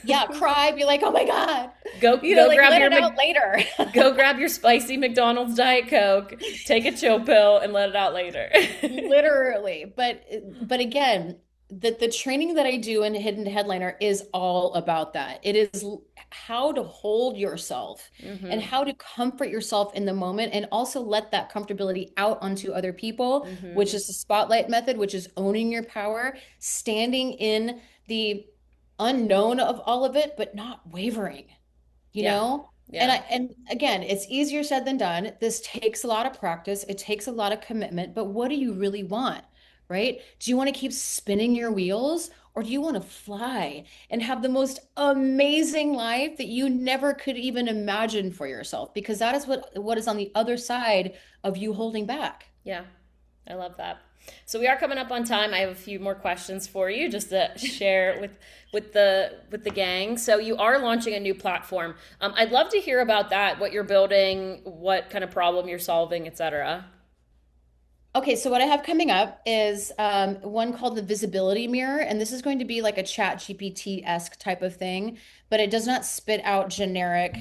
yeah, cry, be like, oh my God, Go like grab let your it out later. go grab your spicy McDonald's Diet Coke, take a chill pill, and let it out later. Literally. But again, the training that I do in Hidden Headliner is all about that. It is how to hold yourself and Hmm. how to comfort yourself in the moment and also let that comfortability out onto other people, which Hmm. is the spotlight method, which is owning your power, standing in the unknown of all of it, but not wavering you Yeah. know? And Yeah. and again, it's easier said than done. This takes a lot of practice. It takes a lot of commitment, but what do you really want? right? Do you want to keep spinning your wheels, or do you want to fly and have the most amazing life that you never could even imagine for yourself? Because that is what is on the other side of you holding back. Yeah, I love that. So we are coming up on time. I have a few more questions for you just to share with the gang. So you are launching a new platform. I'd love to hear about that. What you're building, what kind of problem you're solving, etc. Okay, so what I have coming up is one called the visibility mirror, and this is going to be like a chat GPT-esque type of thing, but it does not spit out generic,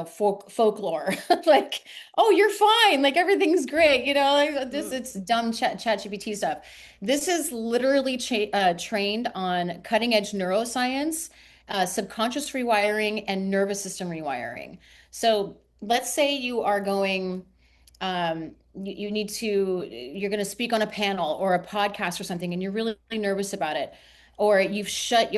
folklore. Like, oh, you're fine, like everything's great, like this, Mm, it's dumb chat GPT stuff. This is literally trained on cutting edge neuroscience, subconscious rewiring, and nervous system rewiring. So let's say you are going you need to you're going to speak on a panel or a podcast or something and you're really, really nervous about it, or you've shut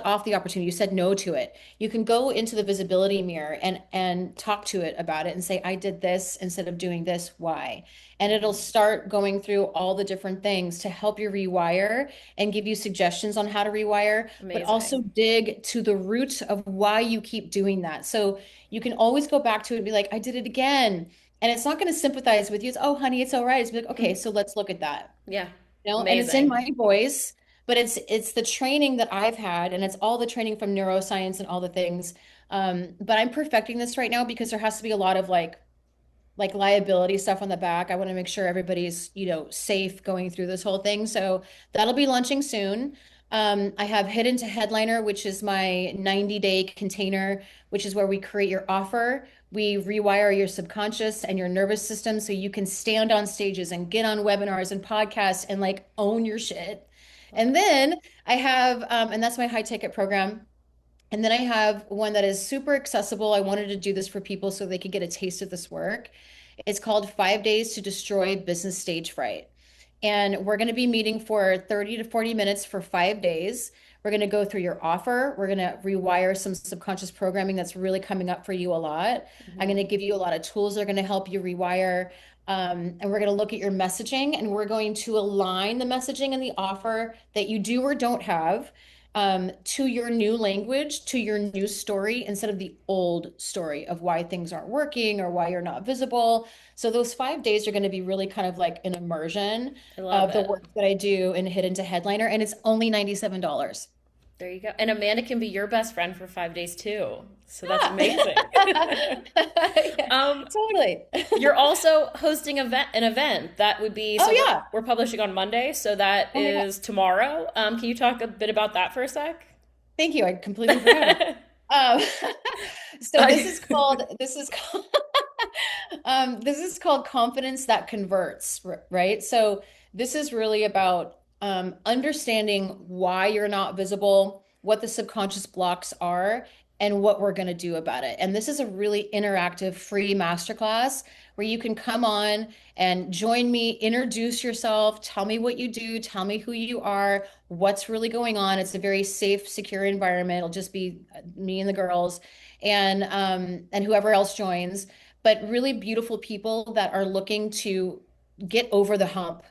off the opportunity, you said no to it. You can go into the visibility mirror and talk to it about it and say, I did this instead of doing this, why? And it'll start going through all the different things to help you rewire and give you suggestions on how to rewire, but also amazing. dig to the root of why you keep doing that. So you can always go back to it and be like, I did it again. And it's not going to sympathize with you. It's, oh, honey, it's all right. It's like, okay, so let's look at that. Yeah, And it's in amazing. my voice, but it's the training that I've had, and it's all the training from neuroscience and all the things. But I'm perfecting this right now because there has to be a lot of like liability stuff on the back. I want to make sure everybody's, safe going through this whole thing. So that'll be launching soon. I have Hidden to Headliner, which is my 90-day container, which is where we create your offer. We rewire your subconscious and your nervous system so you can stand on stages and get on webinars and podcasts and like own your shit. Love And it. then I have, and that's my high ticket program. And then I have one that is super accessible. I wanted to do this for people so they could get a taste of this work. It's called 5 Days to Destroy Business Stage Fright. And we're going to be meeting for 30 to 40 minutes for 5 days. We're going to go through your offer. We're going to rewire some subconscious programming that's really coming up for you a lot. I'm Hmm. going to give you a lot of tools that are going to help you rewire. And we're going to look at your messaging and we're going to align the messaging and the offer that you do or don't have to your new language, to your new story, instead of the old story of why things aren't working or why you're not visible. So those 5 days are going to be really kind of like an immersion I love of the it. work that I do in Hidden to Headliner, and it's only $97. There you go. And Amanda can be your best friend for 5 days too. So that's Yeah. amazing. Yeah, um, totally. you're also hosting an event that would be, Oh so yeah. we're publishing on Monday, so that Oh my God. is tomorrow. Can you talk a bit about that for a sec? Thank you. I completely forgot about Um, so this is called Confidence That Converts, right? So this is really about understanding why you're not visible, what the subconscious blocks are, and what we're going to do about it. And this is a really interactive, free masterclass where you can come on and join me, introduce yourself, tell me what you do, tell me who you are, what's really going on. It's a very safe, secure environment. It'll just be me and the girls and whoever else joins, but really beautiful people that are looking to get over the hump,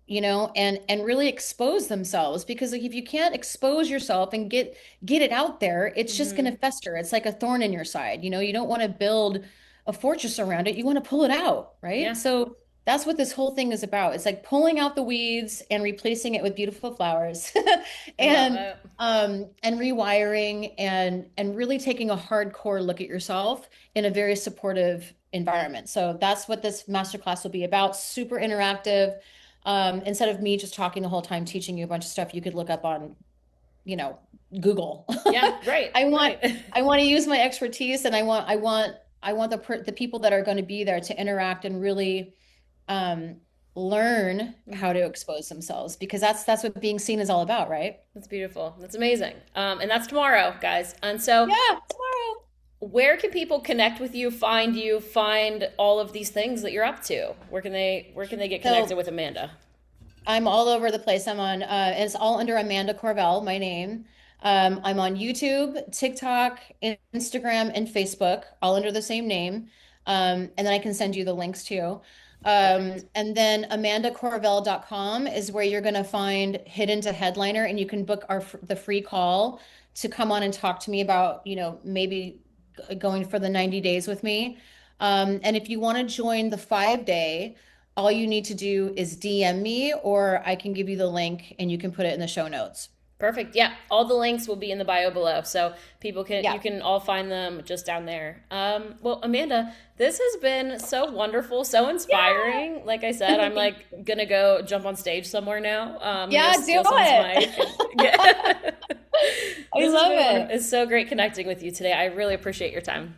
and really expose themselves, because like if you can't expose yourself and get it out there, it's just going Hmm. to fester. It's like a thorn in your side. You don't want to build a fortress around it. You want to pull it out, right? Yeah, So that's what this whole thing is about. It's like pulling out the weeds and replacing it with beautiful flowers. I love and it. and rewiring and really taking a hardcore look at yourself in a very supportive environment. So that's what this masterclass will be about. Super interactive. Instead of me just talking the whole time teaching you a bunch of stuff you could look up on, you know, Google. Yeah, right, I want right. I want to use my expertise, and I want the people that are going to be there to interact and really um, learn how Hmm. to expose themselves, because that's what being seen is all about, right? That's beautiful. That's amazing. And that's tomorrow, guys. And so, Yeah, tomorrow. where can people connect with you, find all of these things that you're up to? Where can they get connected So with Amanda? I'm all over the place. I'm on, it's all under Amanda Corvelle, my name. I'm on YouTube, TikTok, Instagram, and Facebook, all under the same name. And then I can send you the links too. Perfect. And then amandacorvelle.com is where you're going to find Hidden to Headliner, and you can book the free call to come on and talk to me about, maybe going for the 90 days with me. And if you want to join the 5 day, all you need to do is DM me, or I can give you the link and you can put it in the show notes. Perfect. Yeah, all the links will be in the bio below, so people can Yeah. you can all find them just down there. Well, Amanda, this has been so wonderful, so inspiring. Like I said, I'm Thank like gonna go jump on stage somewhere now. I'm gonna go Yeah, do steal someone's mic. it. And get... I This has love been wonderful. it. It's so great connecting with you today. I really appreciate your time.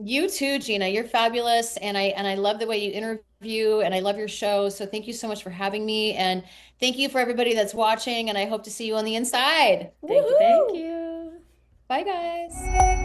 You too, Gina. You're fabulous, and I love the way you interview, and I love your show. So thank you so much for having me, and thank you for everybody that's watching, and I hope to see you on the inside. Thank you. Thank Woohoo! you. Bye, guys.